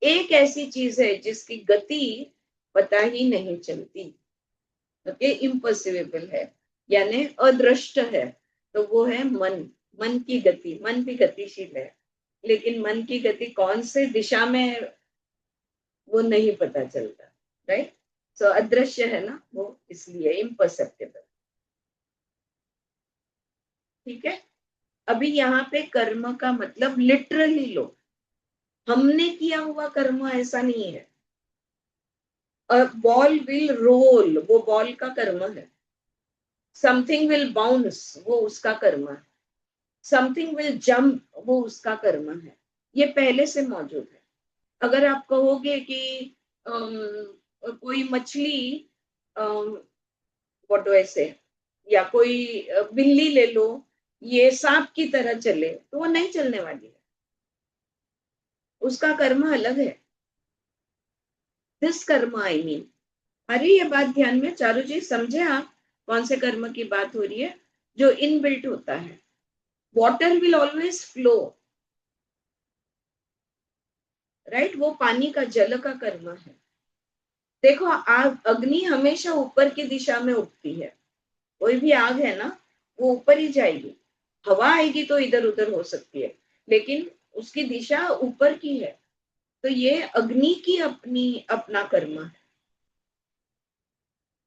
एक ऐसी चीज है जिसकी गति पता ही नहीं चलती, ओके, इम्पॉसिबल है, यानी अदृष्ट है. तो वो है मन. मन की गति. मन भी गतिशील है, लेकिन मन की गति कौन से दिशा में, वो नहीं पता चलता. राइट. सो अदृश्य है ना वो, इसलिए इम्परसेप्टेबल. ठीक है. अभी यहाँ पे कर्म का मतलब लिटरली लो, हमने किया हुआ कर्म ऐसा नहीं है. बॉल विल रोल, वो बॉल का कर्म है. समथिंग विल बाउंस, वो उसका कर्म है. समथिंग विल जंप, वो उसका कर्म है. ये पहले से मौजूद है. अगर आप कहोगे कि कोई मछली, व्हाट डू आई से, या कोई बिल्ली ले लो, ये सांप की तरह चले, तो वो नहीं चलने वाली है, उसका कर्म अलग है. दिस कर्म आई मीन. अरे ये बात ध्यान में, चारू जी समझे आप कौन से कर्म की बात हो रही है? जो इनबिल्ट होता है. Water will always flow, right. वो पानी का, जल का कर्म है. देखो आग, अग्नि हमेशा ऊपर की दिशा में उठती है. कोई भी आग है ना, वो ऊपर ही जाएगी. हवा आएगी तो इधर उधर हो सकती है, लेकिन उसकी दिशा ऊपर की है. तो ये अग्नि की अपनी अपना कर्म है.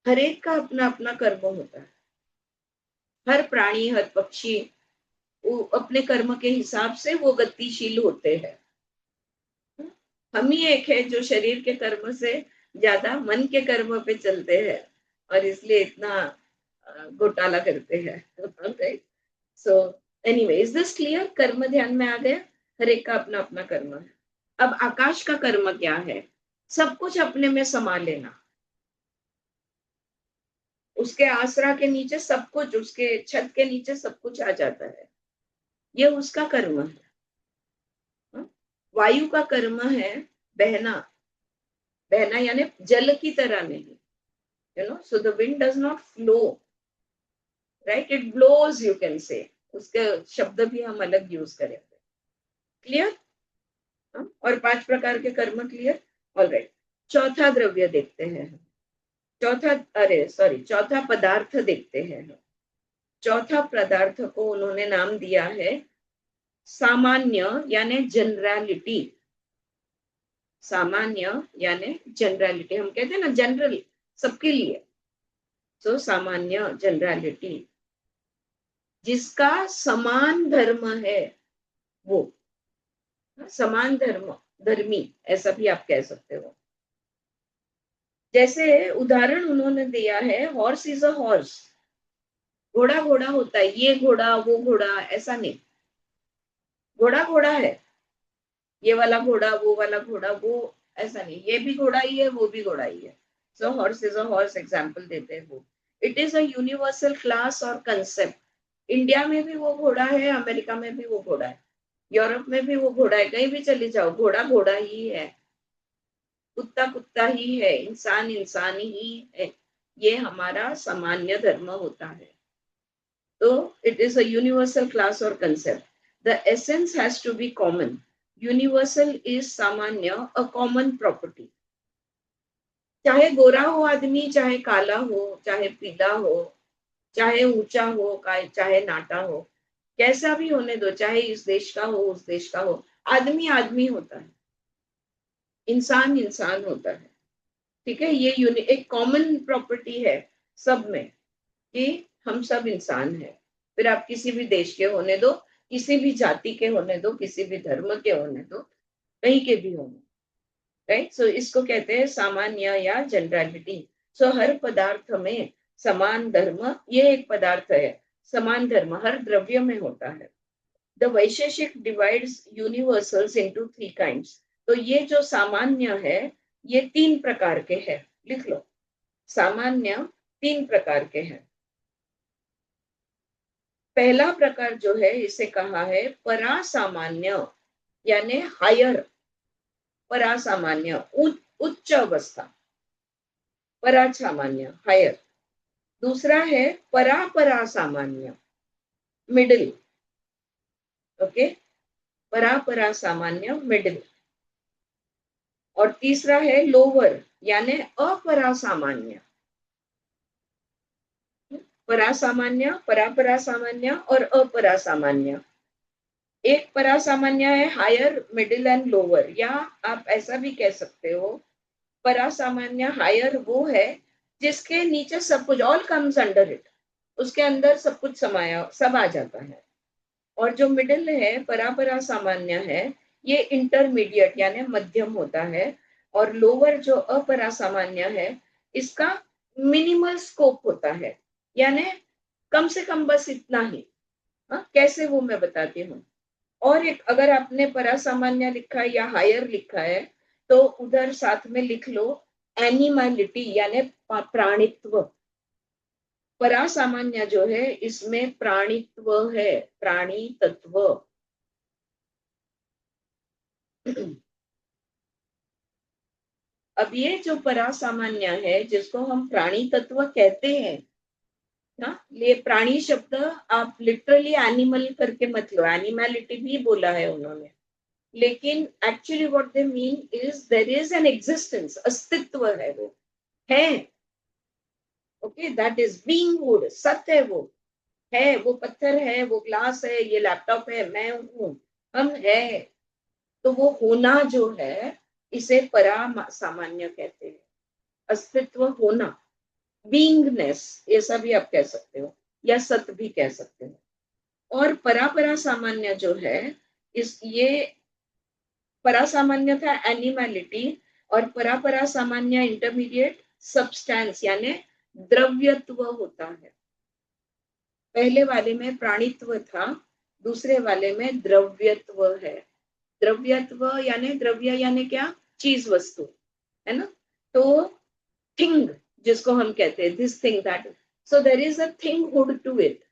हर एक का अपना अपना कर्म होता है. हर प्राणी, हर पक्षी, वो अपने कर्म के हिसाब से वो गतिशील होते हैं. हम ही एक है जो शरीर के कर्म से ज्यादा मन के कर्म पे चलते हैं और इसलिए इतना घोटाला करते हैं। So anyway, is this clear? कर्म ध्यान में आ गया? हर एक का अपना अपना कर्म है। अब आकाश का कर्म क्या है? सब कुछ अपने में समा लेना। उसके आसरा के नीचे सब कुछ, उसके छत के नीचे सब कुछ आ जाता है। ये उसका कर्म है। हाँ? वायु का कर्म है बहना। बहना यानी जल की तरह नहीं, so the wind does not flow, right, it blows, you can say. उसके शब्द भी हम अलग यूज करेंगे। क्लियर? और 5 प्रकार के कर्म क्लियर? ऑलराइट। चौथा द्रव्य देखते हैं। चौथा पदार्थ देखते हैं। चौथा पदार्थ को उन्होंने नाम दिया है सामान्य यानी जनरलिटी। सामान्य यानी जनरलिटी, हम कहते हैं ना जनरल, सबके लिए। सो सामान्य, जनरलिटी, जिसका समान धर्म है वो। समान धर्म, धर्मी, ऐसा भी आप कह सकते हो। जैसे उदाहरण उन्होंने दिया है, हॉर्स इज अ हॉर्स। घोड़ा घोड़ा होता है, ये घोड़ा वो घोड़ा ऐसा नहीं। घोड़ा घोड़ा है, ये वाला घोड़ा वो वाला घोड़ा वो ऐसा नहीं। ये भी घोड़ा ही है, वो भी घोड़ा ही है। So horse is a horse example देते हैं वो। It is a universal class और कंसेप्ट। इंडिया में भी वो घोड़ा है, अमेरिका में भी वो घोड़ा है, यूरोप में भी वो घोड़ा है, कहीं भी चले जाओ घोड़ा घोड़ा ही है, कुत्ता कुत्ता ही है, इंसान इंसान ही है। ये हमारा सामान्य धर्म होता है। तो it is a universal class और concept. The essence has to be common. Universal is सामान्य, अ कॉमन प्रॉपर्टी। चाहे गोरा हो आदमी, चाहे काला हो, चाहे पीला हो, चाहे ऊंचा हो, चाहे नाटा हो, कैसा भी होने दो, चाहे इस देश का हो उस देश का हो, आदमी आदमी होता है, इंसान इंसान होता है। ठीक है, ये एक कॉमन प्रॉपर्टी है सब में कि हम सब इंसान हैं। फिर आप किसी भी देश के होने दो, किसी भी जाति के होने दो, किसी भी धर्म के होने दो, कहीं के भी होने, राइट। सो इसको कहते हैं सामान्य या जनरलिटी। सो हर पदार्थ में समान धर्म, ये एक पदार्थ है। समान धर्म हर द्रव्य में होता है। The Vaisheshika divides universals into 3 kinds. तो ये जो सामान्य है, ये 3 प्रकार के हैं। लिख लो, सामान्य 3 प्रकार के हैं। पहला प्रकार जो है इसे कहा है परासामान्य, यानी हायर। परासामान्य उच्च अवस्था, परासामान्य हायर। दूसरा है परापरासामान्य, मिडिल। ओके, परापरासामान्य मिडिल। और तीसरा है लोअर यानी अपरासामान्य। परासामान्य, परापरासामान्य और अपरासामान्य। एक परासामान्य है हायर, मिडिल एंड लोअर, या आप ऐसा भी कह सकते हो परासामान्य हायर वो है जिसके नीचे सब कुछ, ऑल कम्स अंडर इट, उसके अंदर सब कुछ समाया, सब आ जाता है। और जो मिडिल है, परापरा सामान्य है, ये इंटरमीडिएट यानी मध्यम होता है। और लोअर जो अपरा सामान्य है, इसका मिनिमल स्कोप होता है, यानी कम से कम बस इतना ही। कैसे वो मैं बताती हूँ। और एक अगर आपने परासामान्य लिखा है या हायर लिखा है, तो उधर साथ में लिख लो एनिमलिटी यानी प्राणित्व। परासामान्य जो है इसमें प्राणित्व है, प्राणी तत्व। अब ये जो परासामान्य है जिसको हम प्राणी तत्व कहते हैं ना, ये प्राणी शब्द आप लिटरली एनिमल करके मत लो, एनिमलिटी भी बोला है उन्होंने, लेकिन actually what they mean is there is an existence, अस्तित्व है, वो है। Okay, that is being good, सत्य है वो, है वो पत्थर है, वो ग्लास है, ये लैपटॉप है, मैं हूँ, हम है। तो वो होना जो है इसे परा सामान्य कहते हैं, अस्तित्व होना, बीइंगनेस, ऐसा भी आप कह सकते हो, या सत्य भी कह सकते हो। और परापरा सामान्य जो है, इस ये परासामान्य था एनिमैलिटी, और परापरा सामान्य इंटरमीडिएट सब्सटेंस यानी द्रव्यत्व होता है। पहले वाले में प्राणित्व था, दूसरे वाले में द्रव्यत्व है। द्रव्यत्व यानी द्रव्य यानी क्या, चीज वस्तु, है ना। तो थिंग जिसको हम कहते हैं, this thing that, so there is a thinghood to it.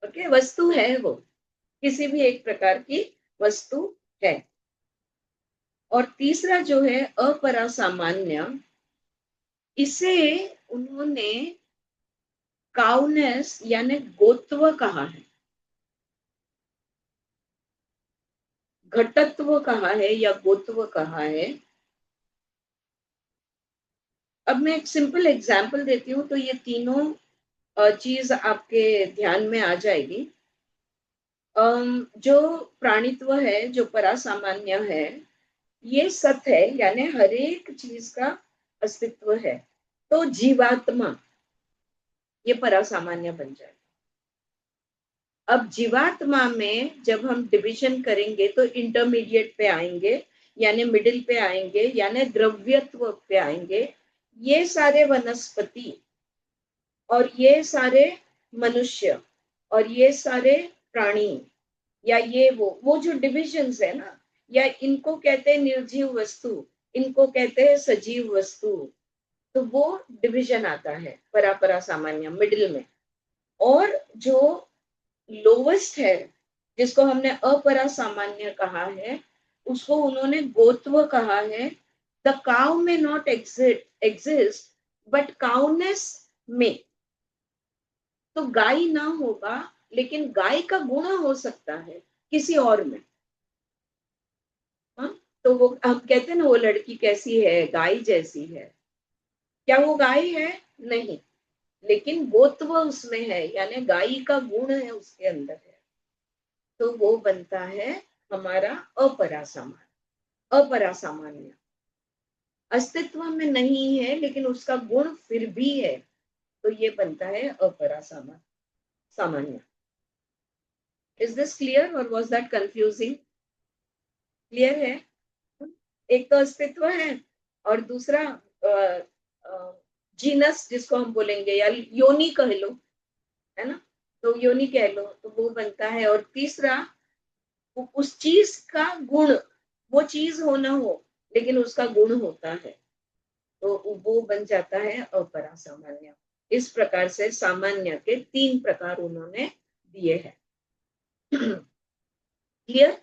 Okay, वस्तु है, वो किसी भी एक प्रकार की वस्तु है। और तीसरा जो है अपरासामान्य, इसे उन्होंने काउनेस यानी गोत्व कहा है, घटत्व कहा है या गोत्व कहा है। अब मैं एक सिंपल एग्जांपल देती हूँ तो ये तीनों चीज आपके ध्यान में आ जाएगी। जो प्राणित्व है, जो परासामान्य है, ये सत्य है यानी हर एक चीज का अस्तित्व है। तो जीवात्मा ये परासामान्य बन जाए। अब जीवात्मा में जब हम डिवीजन करेंगे तो इंटरमीडिएट पे आएंगे, यानी मिडिल पे आएंगे, यानी द्रव्यत्व पे आएंगे। ये सारे वनस्पति और ये सारे मनुष्य और ये सारे प्राणी, या ये वो जो डिविजन्स है ना, या इनको कहते हैं निर्जीव वस्तु, इनको कहते हैं सजीव वस्तु। तो वो डिवीजन आता है परापरा सामान्य मिडिल में। और जो लोवेस्ट है, जिसको हमने अपरा सामान्य कहा है, उसको उन्होंने गोत्व कहा है। द काउ में नॉट एग्जिस्ट बट काउनेस में। तो गाय ना होगा, लेकिन गाय का गुण हो सकता है किसी और में। हाँ, तो वो हम कहते हैं ना, वो लड़की कैसी है, गाय जैसी है। क्या वो गाय है? नहीं, लेकिन गोत्व उसमें है, यानी गाय का गुण है उसके अंदर है। तो वो बनता है हमारा अपरासामान्य। अस्तित्व में नहीं है लेकिन उसका गुण फिर भी है, तो ये बनता है अपरासामान्य। इज दिस क्लियर और वाज दैट कंफ्यूजिंग? क्लियर है? एक तो अस्तित्व है और दूसरा जीनस जिसको हम बोलेंगे, या योनि कह लो, है ना, तो योनि कह लो, तो वो बनता है। और तीसरा उस चीज का गुण, वो चीज हो ना हो लेकिन उसका गुण होता है, तो वो बन जाता है अपरासामान्य। इस प्रकार से सामान्य के 3 प्रकार उन्होंने दिए हैं। क्लियर?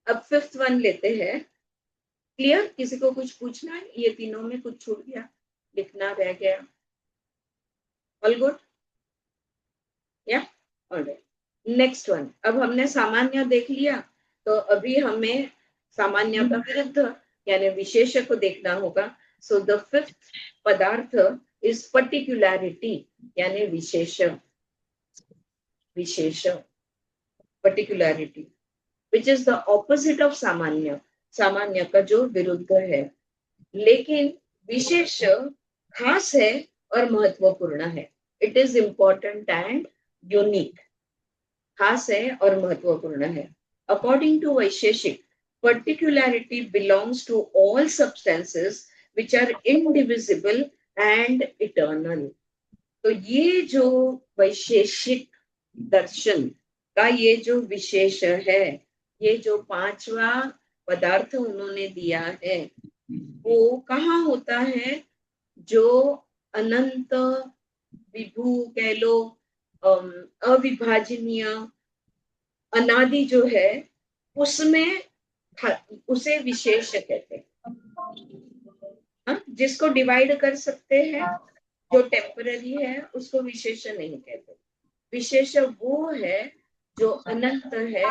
अब 5th वन लेते हैं। क्लियर? किसी को कुछ पूछना है? ये तीनों में कुछ छूट गया, लिखना रह गया? All good? या ऑलराइट। नेक्स्ट वन, अब हमने सामान्य देख लिया, तो अभी हमें सामान्य का विरुद्ध यानी विशेष को देखना होगा। सो द 5th पदार्थ इज पर्टिकुलैरिटी, यानी विशेष। Particularity which is the opposite of सामान्य, सामान्य का जो विरुद्ध है। लेकिन विशेष खास है और महत्वपूर्ण है। It is important and unique, खास है और महत्वपूर्ण है। According to Vaisheshika, particularity belongs to all substances which are indivisible and eternal. तो ये जो वैशेषिक दर्शन का ये जो विशेष है, ये जो 5वां पदार्थ उन्होंने दिया है, वो कहाँ होता है? जो अनंत, विभू कह लो, अविभाजनीय, अनादि जो है, उसमें उसे विशेष कहते हैं। हाँ? जिसको डिवाइड कर सकते हैं, जो टेम्पररी है, उसको विशेष नहीं कहते। विशेष वो है जो अनंत है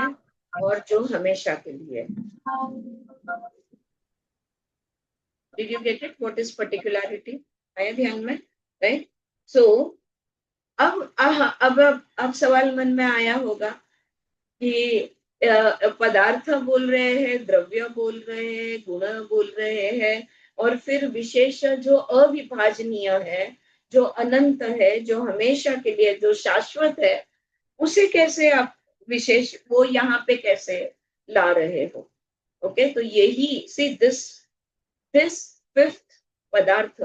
और जो हमेशा के लिए। Did you get it? What is particularity? आया ध्यान में? Right? So अब सवाल मन में आया होगा कि पदार्थ बोल रहे हैं, द्रव्य बोल रहे हैं, गुण बोल रहे हैं, और फिर विशेष जो अविभाजनीय है, जो अनंत है, जो हमेशा के लिए, जो शाश्वत है, उसे कैसे आप विशेष वो यहाँ पे कैसे ला रहे हो? ओके, तो यही सी दिस फिफ्थ पदार्थ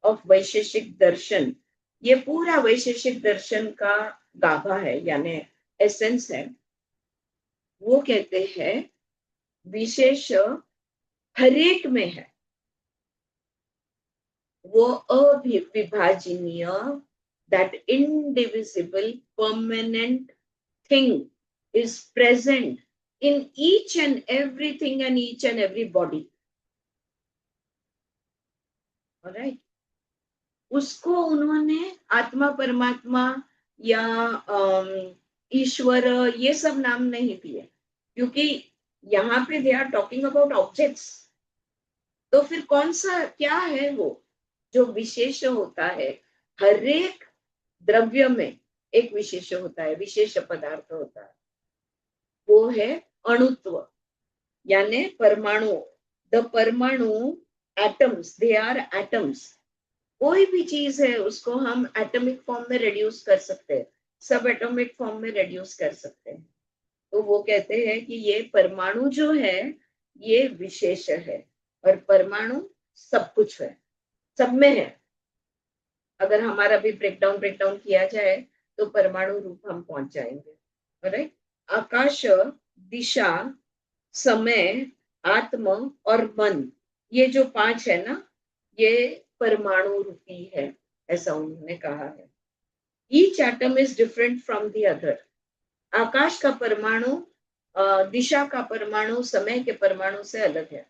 ऑफ वैशेषिक दर्शन, ये पूरा वैशेषिक दर्शन का गाभा है, यानी एसेंस है। वो कहते हैं विशेष हरेक में है, वो अविभाजनीय, that indivisible permanent thing is present in each and everything and each and every body. Alright? उसको उन्होंने आत्मा, परमात्मा या ईश्वर ये सब नाम नहीं दिए, क्योंकि यहाँ पे they are talking about objects. तो फिर कौन सा क्या है वो जो विशेष होता है? हर एक द्रव्य में एक विशेष होता है, विशेष पदार्थ होता है, वो है अणुत्व, यानी परमाणु। द परमाणु एटम्स, दे आर एटम्स। कोई भी चीज है उसको हम एटॉमिक फॉर्म में रिड्यूस कर सकते हैं, सब एटॉमिक फॉर्म में रिड्यूस कर सकते हैं। तो वो कहते हैं कि ये परमाणु जो है ये विशेष है, और परमाणु सब कुछ है, सब में है। अगर हमारा भी ब्रेकडाउन किया जाए तो परमाणु रूप हम पहुंच जाएंगे। राइट? आकाश, दिशा, समय, आत्म और मन, ये जो पांच है ना, ये परमाणु रूपी है, ऐसा उन्होंने कहा है। Each atom is different from the other. आकाश का परमाणु दिशा का परमाणु समय के परमाणु से अलग है,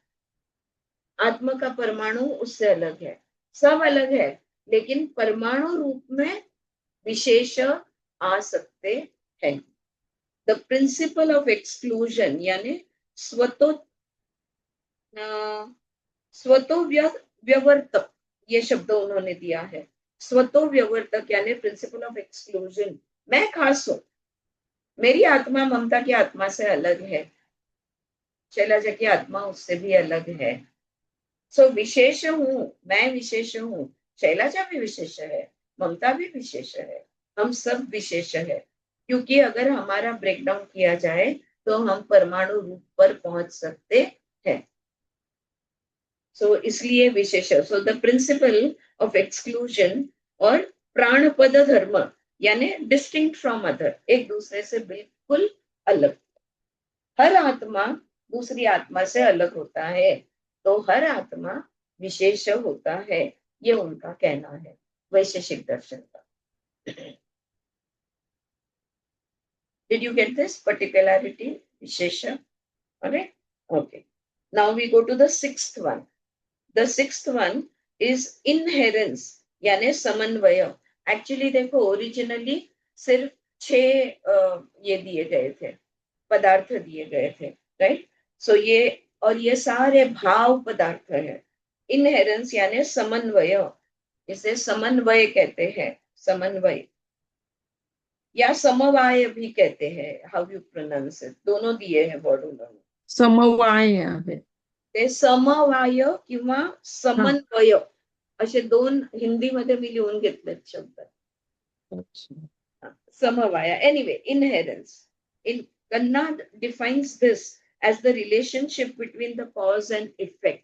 आत्मा का परमाणु उससे अलग है, सब अलग है, लेकिन परमाणु रूप में विशेष आ सकते हैं। द प्रिंसिपल ऑफ एक्सक्लूजन, यानी स्वतो व्यवर्तक, ये शब्द उन्होंने दिया है। स्वतो व्यवर्तक यानी प्रिंसिपल ऑफ एक्सक्लूजन। मैं खास हूं, मेरी आत्मा ममता की आत्मा से अलग है, शैलजा की आत्मा उससे भी अलग है। सो विशेष हूं, मैं विशेष हूं, शैलजा भी विशेष है, ममता भी विशेष है, हम सब विशेष है। क्योंकि अगर हमारा ब्रेकडाउन किया जाए तो हम परमाणु रूप पर पहुंच सकते हैं। सो इसलिए विशेष। So the principle of exclusion और प्राणपद धर्म, यानी डिस्टिंक्ट फ्रॉम अदर, एक दूसरे से बिल्कुल अलग। हर आत्मा दूसरी आत्मा से अलग होता है, तो हर आत्मा विशेष होता है, ये उनका कहना है वैशेषिक दर्शन का। Did you get this particularity, Vishesha? Alright? Okay. Now we go to the sixth one. The sixth one is inherence, यानी समन्वय। एक्चुअली देखो, ओरिजिनली सिर्फ 6 ये दिए गए थे, पदार्थ दिए गए थे, राइट? सो ये सारे भाव पदार्थ है। इनहेरेंस यानी समन्वय, इसे समन्वय कहते हैं, समन्वय या समवाय भी कहते हैं। How you pronounce it? दोनों दिए हैं वर्ड उन्होंने। समवाय आहे. ते समवाय किंवा समन्वय असे दोन हिंदीमध्ये मी लिहून घेतलेत शब्द. अच्छा. समवाय. Anyway, inherence. In Kannad defines this as the relationship between the cause and effect.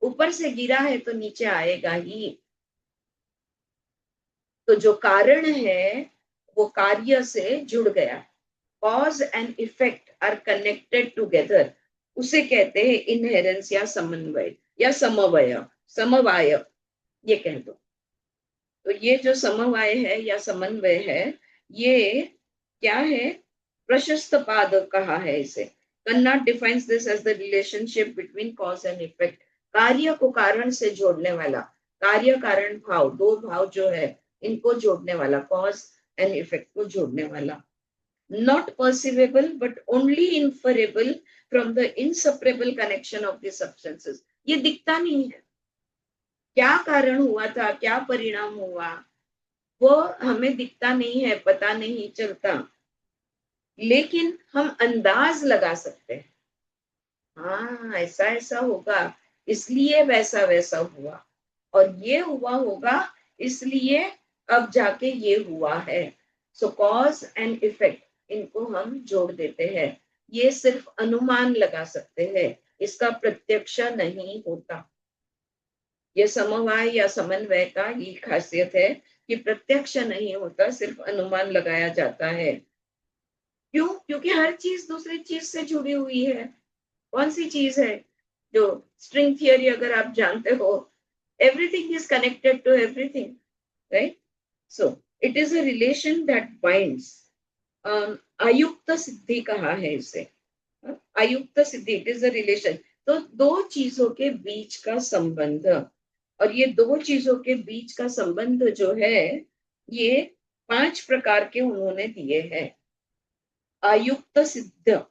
ऊपर से गिरा है तो नीचे आएगा ही। तो जो कारण है वो कार्य से जुड़ गया। Cause and effect are connected together, उसे कहते हैं इनहेरेंस या समन्वय या समवाय, समवाय ये कह दो। तो ये जो समवाय है या समन्वय है, ये क्या है? प्रशस्त पाद कहा है इसे। Kanada defines this as the relationship between cause and effect, कार्य को कारण से जोड़ने वाला, कार्य कारण भाव, दो भाव जो है इनको जोड़ने वाला, कॉज एंड इफेक्ट को जोड़ने वाला। Not perceivable but only inferable from the inseparable connection of the substances. ये दिखता नहीं है, क्या कारण हुआ था, क्या परिणाम हुआ, वो हमें दिखता नहीं है, पता नहीं चलता, लेकिन हम अंदाज लगा सकते हैं। हाँ, ऐसा ऐसा होगा, इसलिए वैसा वैसा हुआ, और ये हुआ होगा इसलिए अब जाके ये हुआ है। सो कॉज एंड इफेक्ट, इनको हम जोड़ देते हैं। ये सिर्फ अनुमान लगा सकते हैं, इसका प्रत्यक्ष नहीं होता। ये समवाय या समन्वय का ही खासियत है कि प्रत्यक्ष नहीं होता, सिर्फ अनुमान लगाया जाता है। क्यों? क्योंकि हर चीज दूसरी चीज से जुड़ी हुई है। कौन सी चीज है? जो स्ट्रिंग थियरी अगर आप जानते हो, everything is connected to everything, right? So it is a relation that binds. अयुक्त सिद्धि कहा है इसे, अयुक्त सिद्धि, इट इज अ रिलेशन। तो दो चीजों के बीच का संबंध, और ये दो चीजों के बीच का संबंध जो है, ये 5 प्रकार के उन्होंने दिए हैं। अयुक्त सिद्ध,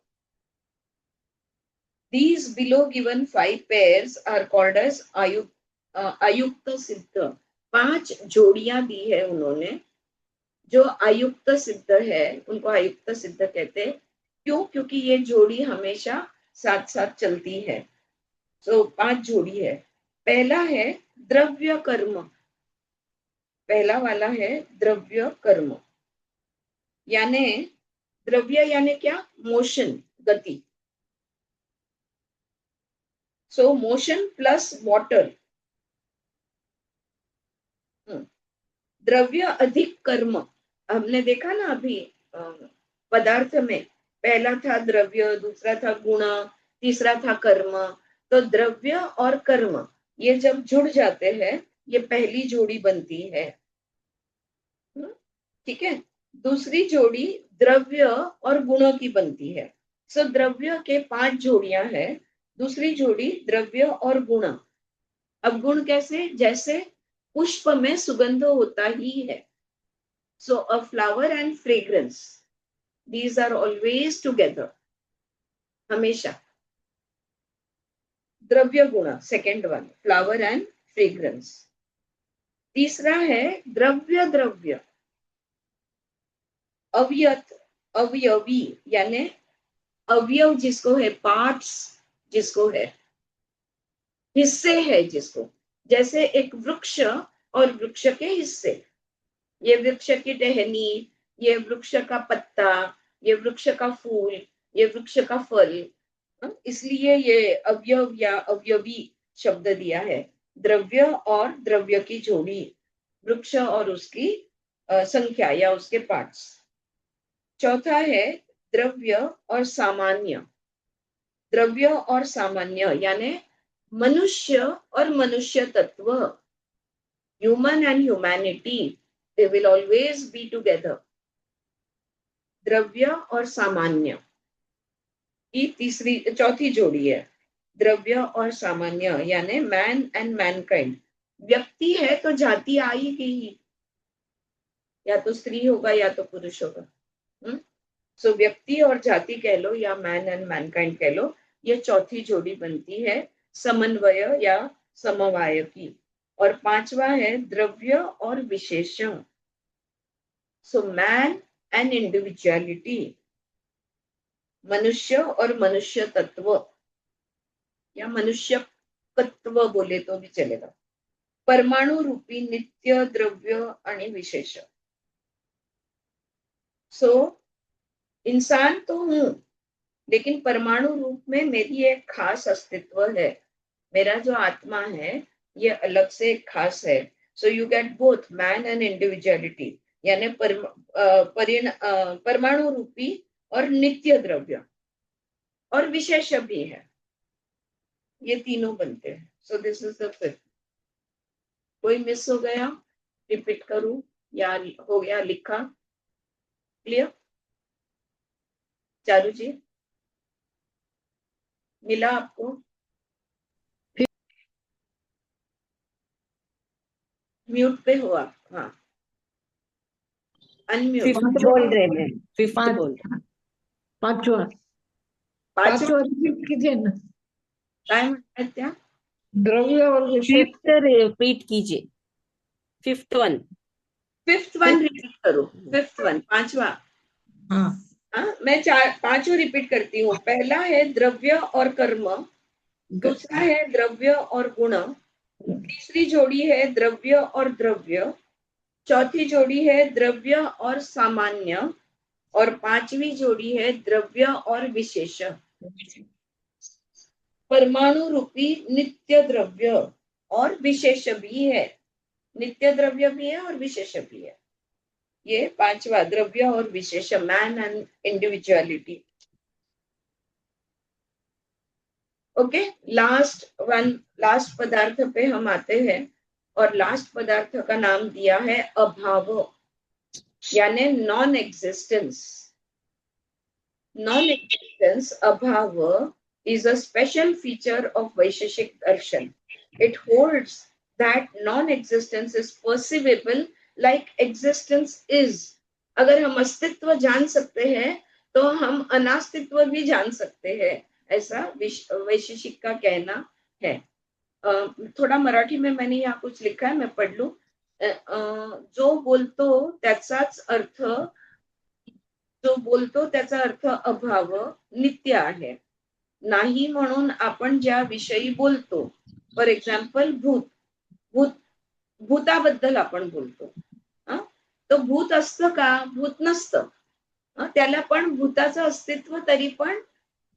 these below given 5 pairs are called as अयुक्त सिद्ध। 5 जोड़ियां दी है उन्होंने, जो अयुक्त सिद्ध है उनको अयुक्त सिद्ध कहते हैं। क्यों? क्योंकि ये जोड़ी हमेशा साथ साथ चलती है। सो 5 जोड़ी है। पहला है द्रव्य कर्म, पहला वाला है द्रव्य कर्म, यानी द्रव्य यानी क्या? मोशन, गति। सो मोशन प्लस वाटर, द्रव्य अधिक कर्म। हमने देखा ना अभी पदार्थ में, पहला था द्रव्य, दूसरा था गुण, तीसरा था कर्म। तो द्रव्य और कर्म ये जब जुड़ जाते हैं, ये पहली जोड़ी बनती है। ठीक है। दूसरी जोड़ी द्रव्य और गुणों की बनती है। सो द्रव्य के 5 जोड़ियां हैं, दूसरी जोड़ी द्रव्य और गुण। अब गुण कैसे? जैसे पुष्प में सुगंध होता ही है। So a flower and fragrance, these are always together, हमेशा। द्रव्य गुण second one, flower and fragrance. तीसरा है द्रव्य द्रव्य, अवयत, अवयवी, यानी अवयव जिसको है, पार्ट्स जिसको है, हिस्से है जिसको। जैसे एक वृक्ष और वृक्ष के हिस्से, ये वृक्ष की टहनी, ये वृक्ष का पत्ता, ये वृक्ष का फूल, ये वृक्ष का फल। इसलिए ये अवयव या अवयवी शब्द दिया है। द्रव्य और द्रव्य की जोड़ी, वृक्ष और उसकी संख्या या उसके पार्ट्स। चौथा है द्रव्य और सामान्य, द्रव्य और सामान्य यानी मनुष्य और मनुष्य तत्व, human and humanity, they will always be together. द्रव्य और सामान्य की चौथी जोड़ी है, द्रव्य और सामान्य यानी मैन एंड मैनकाइंड। व्यक्ति है तो जाति आएगी ही, या तो स्त्री होगा या तो पुरुष होगा। सो व्यक्ति और जाति कह लो या मैन एंड मैनकाइंड कह लो, ये चौथी जोड़ी बनती है समन्वय या समवाय की। और पांचवा है द्रव्य और विशेषण, सो मैन एंड इंडिविजुअलिटी, मनुष्य और मनुष्य तत्व या मनुष्य तत्व बोले तो भी चलेगा। परमाणु रूपी नित्य द्रव्य आणि विशेष। सो इंसान तो हूं, लेकिन परमाणु रूप में मेरी एक खास अस्तित्व है। मेरा जो आत्मा है ये अलग से एक खास है। So you get both man and individuality, यानी परमाणु रूपी और नित्य द्रव्य और विशेष भी है, ये तीनों बनते हैं। So this is the fifth. कोई मिस हो गया? रिपीट करूं या हो गया लिखा? क्लियर? चारू जी मिला आपको? म्यूट पे हो आप? हाँ, अनम्यूट। फिफ्थ बोल रहे मैं, फिफ्थ पांच बोल। पांचवा पाच पांचवा रिपीट कीजिए ना, काय म्हणतात त्या? द्रव्य और विशेष। फिफ्थ रिपीट कीजिए, fifth one. Fifth one repeat करो, फिफ्थ वन, पांचवा। हाँ, हाँ, मैं पांचों रिपीट करती हूँ। पहला है द्रव्य और कर्म, दूसरा है द्रव्य और गुण, तीसरी जोड़ी है द्रव्य और द्रव्य, चौथी जोड़ी है द्रव्य और सामान्य, और पांचवी जोड़ी है द्रव्य और विशेष। परमाणु रूपी नित्य द्रव्य और विशेष भी है, नित्य द्रव्य भी है और विशेष भी है। ये पांचवा, द्रव्य और विशेष, man and individuality. Okay, last पदार्थ पे हम आते हैं, और लास्ट पदार्थ का नाम दिया है अभाव, यानी नॉन एग्जिस्टेंस। नॉन एग्जिस्टेंस, अभाव, is a special feature of Vaisheshik Darshan. It holds that non-existence is perceivable like existence is. अगर हम अस्तित्व जान सकते हैं तो हम अनास्तित्व भी जान सकते हैं, ऐसा वैशेषिक का कहना है। थोड़ा मराठी में मैंने यहाँ कुछ लिखा है, मैं पढ़ लूं। जो बोलतो त्याचा अर्थ अभाव नित्य आहे, नाही म्हणून आपण ज्या विषयी बोलतो, फॉर एक्झाम्पल भूताबद्दल आपण बोलतो, तो भूत असतं का? भूत नसतं, त्याला पण भूताचं अस्तित्व तरी पण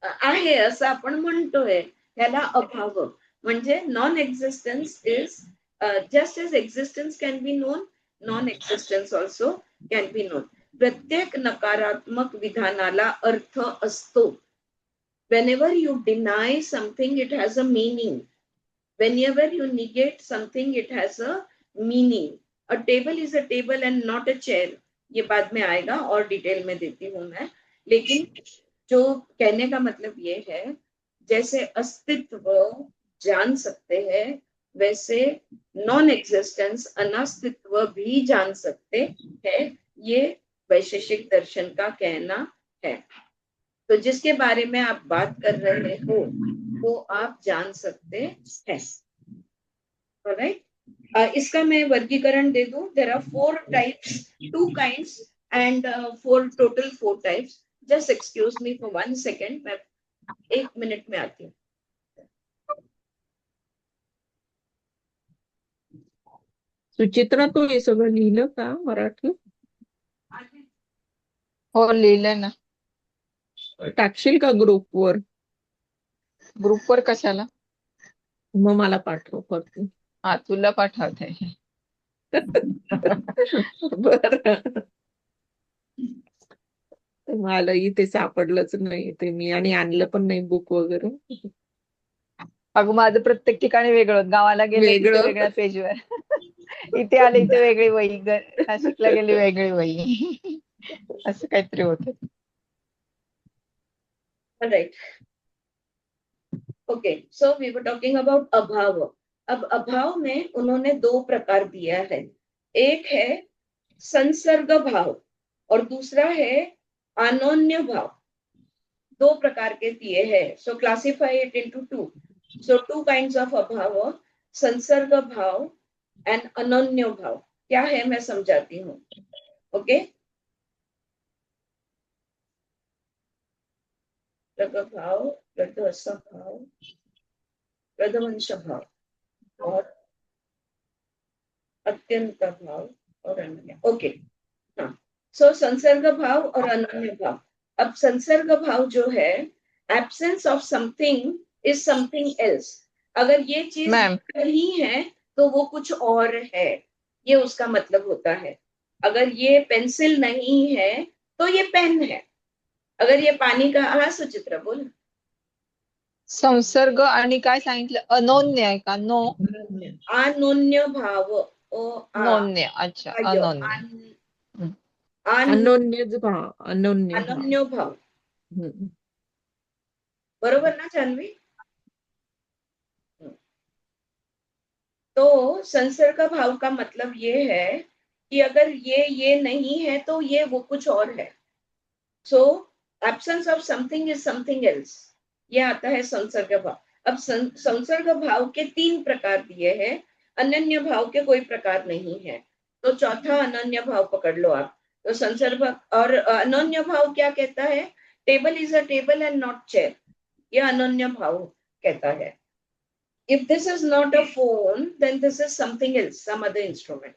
आहे असं आपण म्हणतोय, त्याला अभाव म्हणजे non existence is just as existence can be known, non existence also can be known. प्रत्येक नकारात्मक विधानाला अर्थ असतो। Whenever you deny something, it has a meaning. Whenever you negate something, it has a meaning. A table is a table and not a chair. ये बाद में आएगा और detail में देती हूँ मैं, लेकिन जो कहने का मतलब ये है, जैसे अस्तित्व जान सकते हैं, वैसे नॉन एग्जिस्टेंस, अनास्तित्व भी जान सकते हैं। ये वैशेषिक दर्शन का कहना है। तो जिसके बारे में आप बात कर रहे हो वो आप जान सकते हैं। ऑलराइट, इसका मैं वर्गीकरण दे दूं। There are 4 types, 2 kinds and 4 types. Just excuse me for 1 second, मैं 1 मिनट में आती हूँ। सुचित्रा, तू हे सगळं लिहिलं का मराठी? हो लिहिलंय ना। टाकशील का ग्रुपवर? ग्रुपवर कशाला? मग मला पाठव फक्त। हा तुला पाठवते। बर, मला इथे सापडलंच नाही ते, मी आणि आणलं पण नाही बुक वगैरे। अगं माझं प्रत्येक ठिकाणी वेगळं, गावाला गेले वेगळं. वेगळ्या पेजवर, इथे आले इथे वेगळी वही, नाशिकला गेली वेगळी वही, असं काहीतरी होत। Right, okay, so we were talking about अभाव। अब अभाव में उन्होंने 2 प्रकार दिया है, एक है संसर्ग भाव और दूसरा है अनोन्य भाव। 2 प्रकार के दिए हैं। So classify it into 2। So 2 kinds of अभाव, संसर्ग भाव एंड अनोन्य भाव। क्या है मैं समझाती हूँ। ओके, भाव, भाव, प्रदवंश भाव और अत्यंत भाव और अनन्य। ओके, हाँ, सो संसर्ग भाव और अनन्य भाव। अब संसर्ग भाव जो है, absence of something is something else. अगर ये चीज नहीं है तो वो कुछ और है, ये उसका मतलब होता है। अगर ये पेंसिल नहीं है तो ये पेन है। अगर ये पानी का, हाँ सुचित्रा बोल। संसर्ग आणि काय सांगितलं? अनोन्य आहे का? नो, अनोन्य भाव, नोन्य, अच्छा अनोन्य, अनोन्य भाव, अनन्य भाव, बरोबर ना जानवी? तो संसर्ग भाव का मतलब ये है कि अगर ये नहीं है तो ये वो कुछ और है। So absence of something is something else, ये आता है संसर्ग भाव। अब संसर्ग भाव के 3 प्रकार दिए हैं, अनन्य भाव के कोई प्रकार नहीं है। तो चौथा अनन्य भाव पकड़ लो आप। तो संसर्ग और अनन्य भाव क्या कहता है? Table is a table and not chair, ये अनन्य भाव कहता है। If this is not a phone, then this is something else, some other instrument.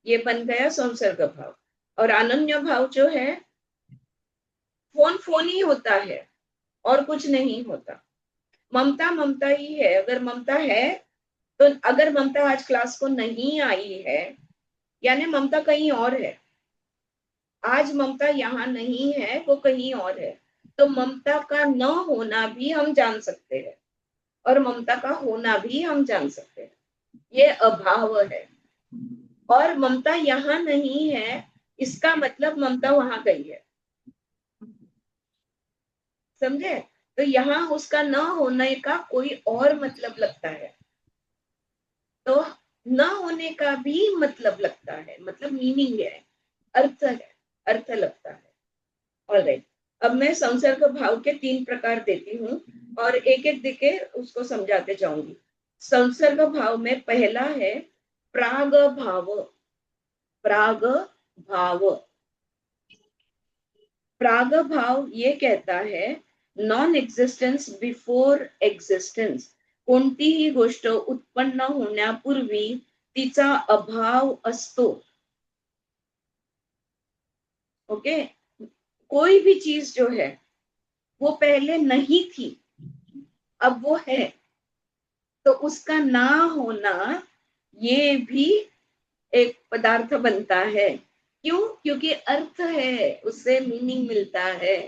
ये बन गया संसर्ग भाव। और अनन्य भाव जो है, फोन फोन ही होता है और कुछ नहीं होता। ममता ममता ही है। अगर ममता है तो अगर ममता आज क्लास को नहीं आई है यानी ममता कहीं और है। आज ममता यहाँ नहीं है, वो कहीं और है। तो ममता का न होना भी हम जान सकते हैं और ममता का होना भी हम जान सकते हैं। ये अभाव है। और ममता यहाँ नहीं है इसका मतलब ममता वहां गई है। समझे? तो यहाँ उसका न होने का कोई और मतलब लगता है, तो न होने का भी मतलब लगता है, मतलब मीनिंग है, अर्थ है, अर्थ लगता है। ऑलराइट, अब मैं संसर्ग भाव के 3 प्रकार देती हूँ और एक एक देके उसको समझाते जाऊंगी। संसर्ग भाव में पहला है प्राग भाव। प्राग भाव, प्राग भाव ये कहता है नॉन एक्झिस्टन्स बिफोर एक्झिस्टन्स। कोणतीही गोष्ट उत्पन्न होण्यापूर्वी तिचा अभाव असतो। ओके, कोई भी चीज जो है वो पहले नहीं थी, अब वो है, तो उसका ना होना ये भी एक पदार्थ बनता है। क्यों? क्योंकि अर्थ है, उससे मीनिंग मिलता है।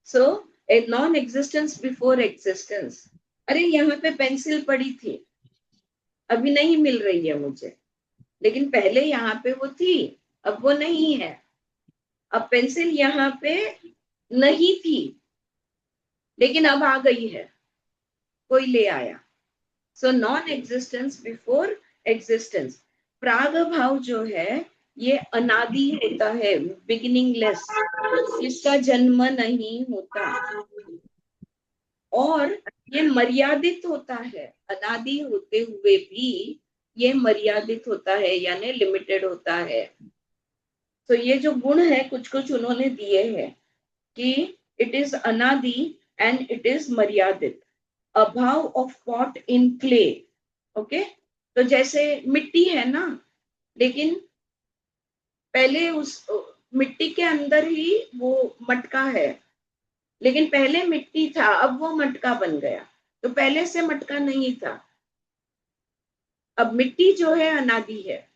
So a non existence before existence. अरे यहाँ पे पेंसिल पड़ी थी, अभी नहीं मिल रही है मुझे, लेकिन पहले यहाँ पे वो थी, अब वो नहीं है। अब पेंसिल यहाँ पे नहीं थी लेकिन अब आ गई है, कोई ले आया। So non existence before existence. प्राग भाव जो है ये अनादि होता है, बिगिनिंगलेस, जिसका जन्म नहीं होता, और ये मर्यादित होता है। अनादि होते हुए भी ये मर्यादित होता है यानी लिमिटेड होता है। तो ये जो गुण है कुछ कुछ उन्होंने दिए हैं कि इट इज अनादि एंड इट इज मर्यादित। अभाव of pot in clay. Okay, तो जैसे मिट्टी है ना, लेकिन पहले उस मिट्टी के अंदर ही वो मटका है, लेकिन पहले मिट्टी था, अब वो मटका बन गया, तो पहले से मटका नहीं था। अब मिट्टी जो है अनादि है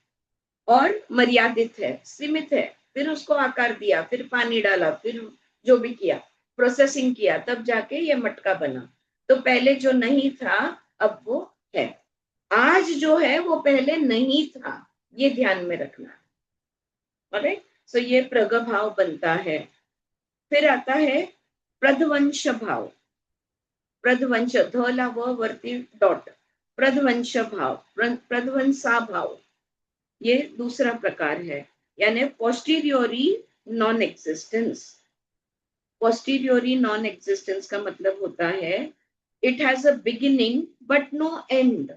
और मर्यादित है, सीमित है। फिर उसको आकार दिया, फिर पानी डाला, फिर जो भी किया, प्रोसेसिंग किया, तब जाके ये मटका बना। तो पहले जो नहीं था अब वो है। आज जो है वो पहले नहीं था, ये ध्यान में रखना। ऑलराइट, सो ये प्रगभाव बनता है। फिर आता है प्रध्वंश भाव। प्रध्वंश, धला व वरती डॉट, प्रध्वंश भाव, प्रध्वंसा भाव, ये दूसरा प्रकार है, यानी posteriori non existence. Posteriori non existence का मतलब होता है it has a beginning but no end.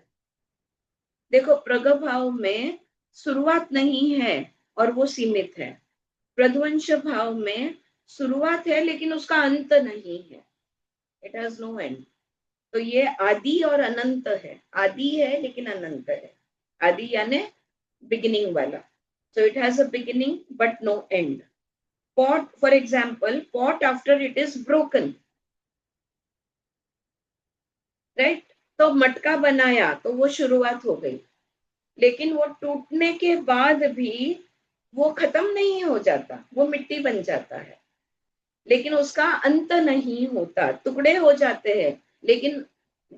देखो, प्रगभाव में शुरुआत नहीं है और वो सीमित है। प्रध्वंश भाव में शुरुआत है लेकिन उसका अंत नहीं है, इट हैज नो एंड। तो ये आदि और अनंत है। आदि है लेकिन अनंत है। आदि यानी बिगिनिंग वाला। So it has a beginning but no end. Pot, for example, pot after it is broken, right? तो मटका बनाया तो वो शुरुआत हो गई, लेकिन वो टूटने के बाद भी वो खत्म नहीं हो जाता, वो मिट्टी बन जाता है, लेकिन उसका अंत नहीं होता। टुकड़े हो जाते हैं लेकिन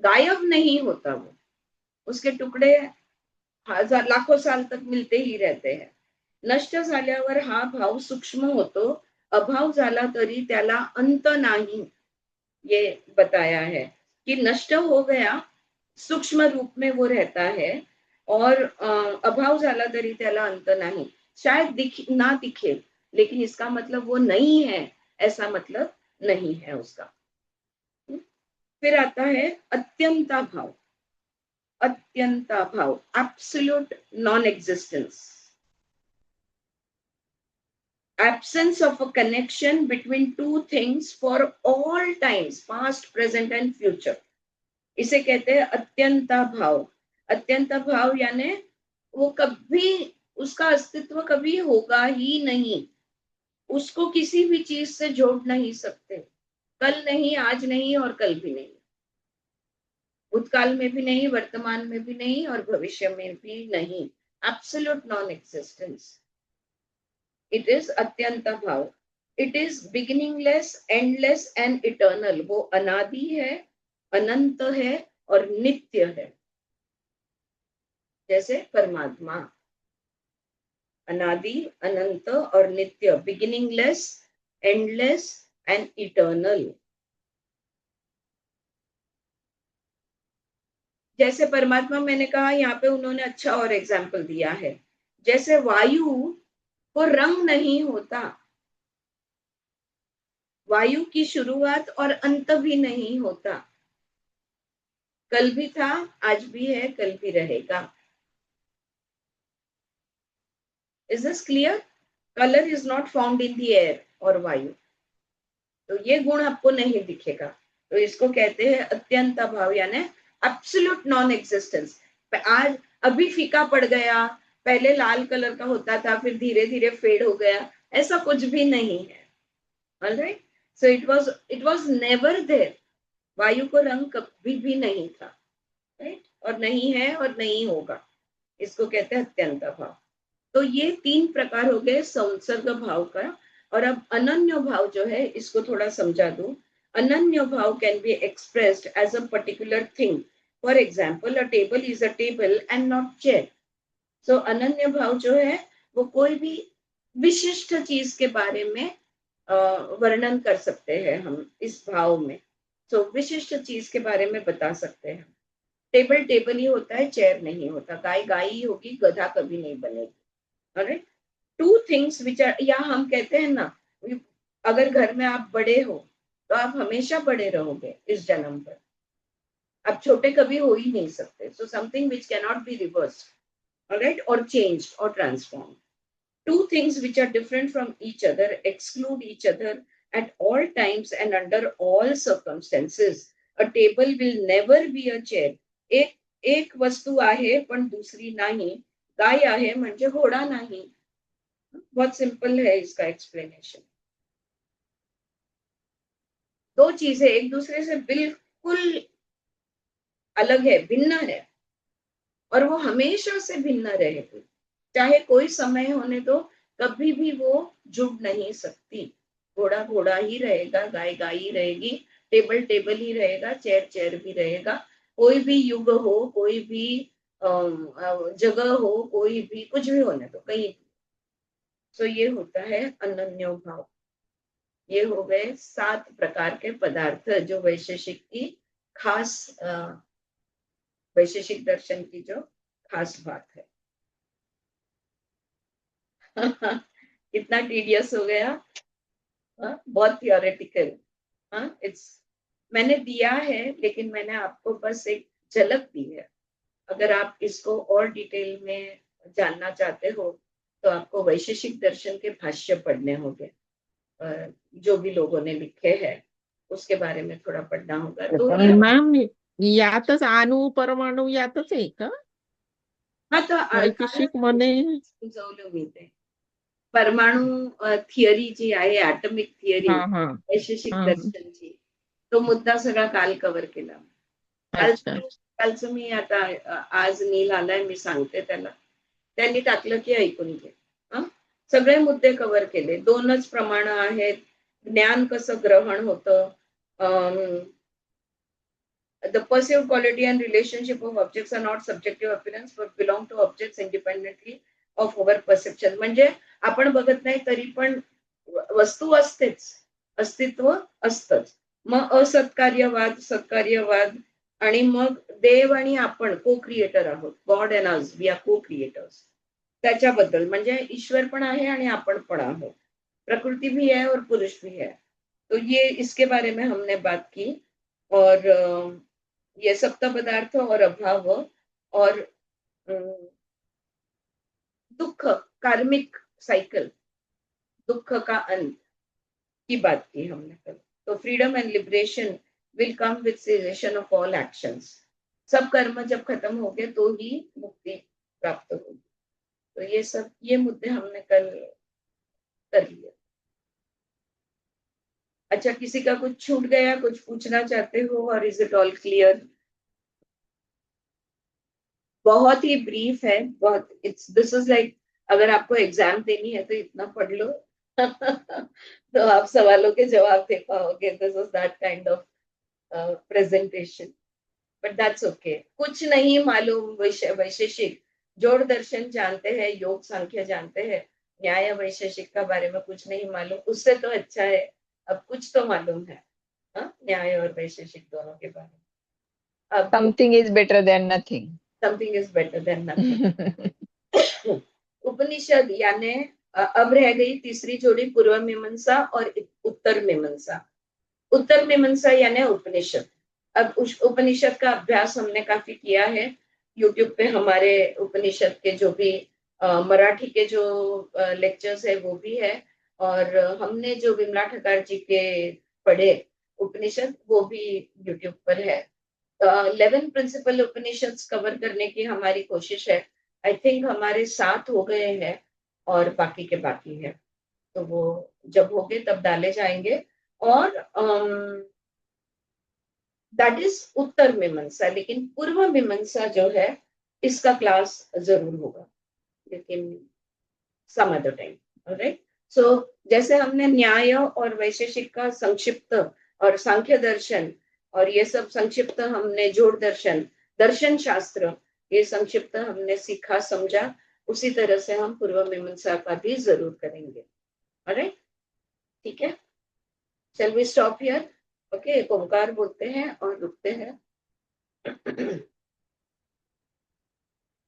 गायब नहीं होता वो, उसके टुकड़े हजार लाखों साल तक मिलते ही रहते हैं। नष्ट झाल्यावर हा भाव सूक्ष्म होतो, अभाव झाला तरी त्याला अंत नाही, ये बताया है कि नष्ट हो गया, सूक्ष्म रूप में वो रहता है, और अभाव झाला तरी त्याला अंत नाही। शायद ना दिखे, लेकिन इसका मतलब वो नहीं है, ऐसा मतलब नहीं है उसका। फिर आता है अत्यंता भाव। अत्यंता भाव, absolute non existence, absence of a connection between two things for all times, past, present and future. इसे कहते हैं अत्यंता भाव। अत्यंता भाव यानी वो कभी, उसका अस्तित्व कभी होगा ही नहीं, उसको किसी भी चीज से जोड़ नहीं सकते, कल नहीं, आज नहीं और कल भी नहीं, भूतकाल में भी नहीं, वर्तमान में भी नहीं और भविष्य में भी नहीं। Absolute non existence. It is अत्यंत भाव। It is beginningless, endless and eternal. वो अनादि है, अनंत है और नित्य है। जैसे परमात्मा अनादि, अनंत और नित्य, बिगिनिंगलेस, एंडलेस एंड इटर्नल। जैसे परमात्मा, मैंने कहा यहाँ पे उन्होंने अच्छा और एग्जाम्पल दिया है, जैसे वायु को रंग नहीं होता, वायु की शुरुआत और अंत भी नहीं होता, कल भी था, आज भी है, कल भी रहेगा। Is this clear? Colour is not found in the air और वायु, तो ये गुण आपको नहीं दिखेगा, तो इसको कहते हैं अत्यंत अभाव, यानी एब्सोल्यूट नॉन एग्जिस्टेंस। आज अभी फीका पड़ गया, पहले लाल कलर का होता था, फिर धीरे धीरे फेड हो गया, ऐसा कुछ भी नहीं है। Alright, so it was never there. वायु को रंग कभी भी नहीं था, राइट, और नहीं है और नहीं होगा, इसको कहते हैं अत्यंत भाव। तो ये तीन प्रकार हो गए संसर्ग भाव का। और अब अनन्य भाव जो है, इसको थोड़ा समझा दूं। अनन्य भाव can be expressed as a particular thing. For example, a table is a table and not chair. So अनन्य भाव जो है वो कोई भी विशिष्ट चीज के बारे में वर्णन कर सकते हैं हम इस भाव में। सो विशिष्ट चीज के बारे में बता सकते हैं। टेबल टेबल ही होता है, चेयर नहीं होता। गाय गाय ही होगी, गधा कभी नहीं बनेगी। Alright, two things which are, या हम कहते हैं ना, अगर घर में आप बड़े हो तो आप हमेशा बड़े रहोगे इस जन्म पर, आप छोटे कभी हो ही नहीं सकते। So something which can not be reversed, alright, और चेंज्ड और transform. Two things which are different from each other exclude each other at all times and under all circumstances. A table will never be a chair. एक एक वस्तू आहे पण दूसरी नाही, गाय आहे म्हणजे घोडा नाही। बहुत सिंपल है इसका एक्सप्लेनेशन। दो चीजें एक दूसरे से बिल्कुल अलग है, भिन्न है, और वो हमेशा से भिन्न रहेगी, चाहे कोई समय होने दो, कभी भी वो जुड़ नहीं सकती। घोड़ा घोड़ा ही रहेगा, गाय गाय ही रहेगी, टेबल टेबल ही रहेगा, चेयर चेयर भी रहेगा। कोई भी युग हो, कोई भी जगह हो, कोई भी कुछ भी होने दो, कहीं भी। तो ये होता है अनन्य भाव। ये हो गए 7 प्रकार के पदार्थ जो वैशेषिक की खास वैशेषिक दर्शन की जो खास बात है। कितना टीडियस हो गया, बहुत थियोरेटिकल। इट्स, मैंने दिया है लेकिन मैंने आपको बस एक झलक दी है। अगर आप इसको और डिटेल में जानना चाहते हो तो आपको वैशेषिक दर्शन के भाष्य पढ़ने होंगे, जो भी लोगों ने लिखे हैं उसके बारे में थोड़ा पढ़ना होगा। तो मॅम यातच अणु परमाणु यातच आहे का हाँ, तो वैशेषिक मध्ये? समजावलं मी ते परमाणु थिअरी जी आहे, ॲटॉमिक थिअरी हा हा वैशेषिक हा दर्शनची, तो मुद्दा सगळा काल कव्हर केला। अच्छा कालचं मी आता आज नील आलाय, मी सांगते त्याला, त्यांनी टाकलं की ऐकून घे। सगळे मुद्दे कव्हर केले। 2च प्रमाण आहेत, ज्ञान कसं ग्रहण होतं, the perceived quality and relationship of objects are not subjective appearance but belong to objects independently of our perception. म्हणजे आपण बघत नाही तरी पण वस्तू असतेच, अस्तित्व असतच। मग असत्कार्यवाद, सत्कार्यवाद, आणि मग देव आणि आपण को क्रिएटर आहोत, God and us, we are co creators. त्याच्याबद्दल म्हणजे ईश्वर पण आहे आणि आपण पण आहोत, प्रकृति भी है और पुरुष भी है। तो ये इसके बारे में हमने बात की। और ये सप्त पदार्थ और अभाव और दुख, कार्मिक साइकिल, दुख का अंत की बात की हमने कल। तो freedom and liberation will come with cessation of all actions. सब कर्म जब खत्म हो गए तो ही मुक्ति प्राप्त होगी। तो ये सब, ये मुद्दे हमने कल कर लिए। अच्छा, किसी का कुछ छूट गया, कुछ पूछना चाहते हो, और इज इट ऑल क्लियर? बहुत ही ब्रीफ है, बहुत, इट्स दिस इज लाइक, अगर आपको एग्जाम देनी है तो इतना पढ़ लो तो आप सवालों के जवाब दे पाओगे। This is that kind of presentation, but that's okay. कुछ नहीं मालूम, वैशेषिक जोड़ दर्शन जानते हैं, योग सांख्य जानते हैं, न्याय वैशेषिक का बारे में कुछ नहीं मालूम, उससे तो अच्छा है अब कुछ तो मालूम है। हाँ, न्याय और वैशेषिक दोनों के बारे में। अब something is better than nothing. Something is better than nothing. Upanishad यानी अब रह गई तीसरी जोड़ी, पूर्व मीमांसा और उत्तर मीमांसा। उत्तर मीमांसा यानी उपनिषद। अब उस उपनिषद का अभ्यास हमने काफी किया है, यूट्यूब पे हमारे उपनिषद के जो भी मराठी के जो लेक्चर्स है वो भी है, और हमने जो विमला ठकार जी के पढ़े उपनिषद वो भी यूट्यूब पर है। 11 प्रिंसिपल उपनिषद कवर करने की हमारी कोशिश है। आई थिंक हमारे 7 हो गए हैं और बाकी के बाकी है, तो वो जब होंगे तब डाले जाएंगे। और दैट इज उत्तर मीमांसा, लेकिन पूर्व मीमांसा जो है इसका क्लास जरूर होगा, लेकिन सम अदर टाइम। ऑलराइट, सो जैसे हमने न्याय और वैशेषिक का संक्षिप्त, और सांख्य दर्शन और ये सब संक्षिप्त हमने, जोड़ दर्शन, दर्शन शास्त्र, ये संक्षिप्त हमने सीखा समझा, उसी तरह से हम पूर्व मीमांसा का भी जरूर करेंगे। ऑलराइट, ठीक है, चल वी स्टॉप हियर। ओके, एक ओंकार बोलते हैं और रुकते हैं।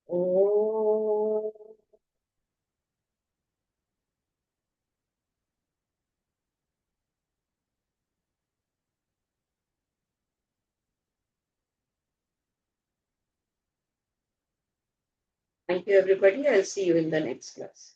ओ Thank you, everybody. I'll see you in the next class.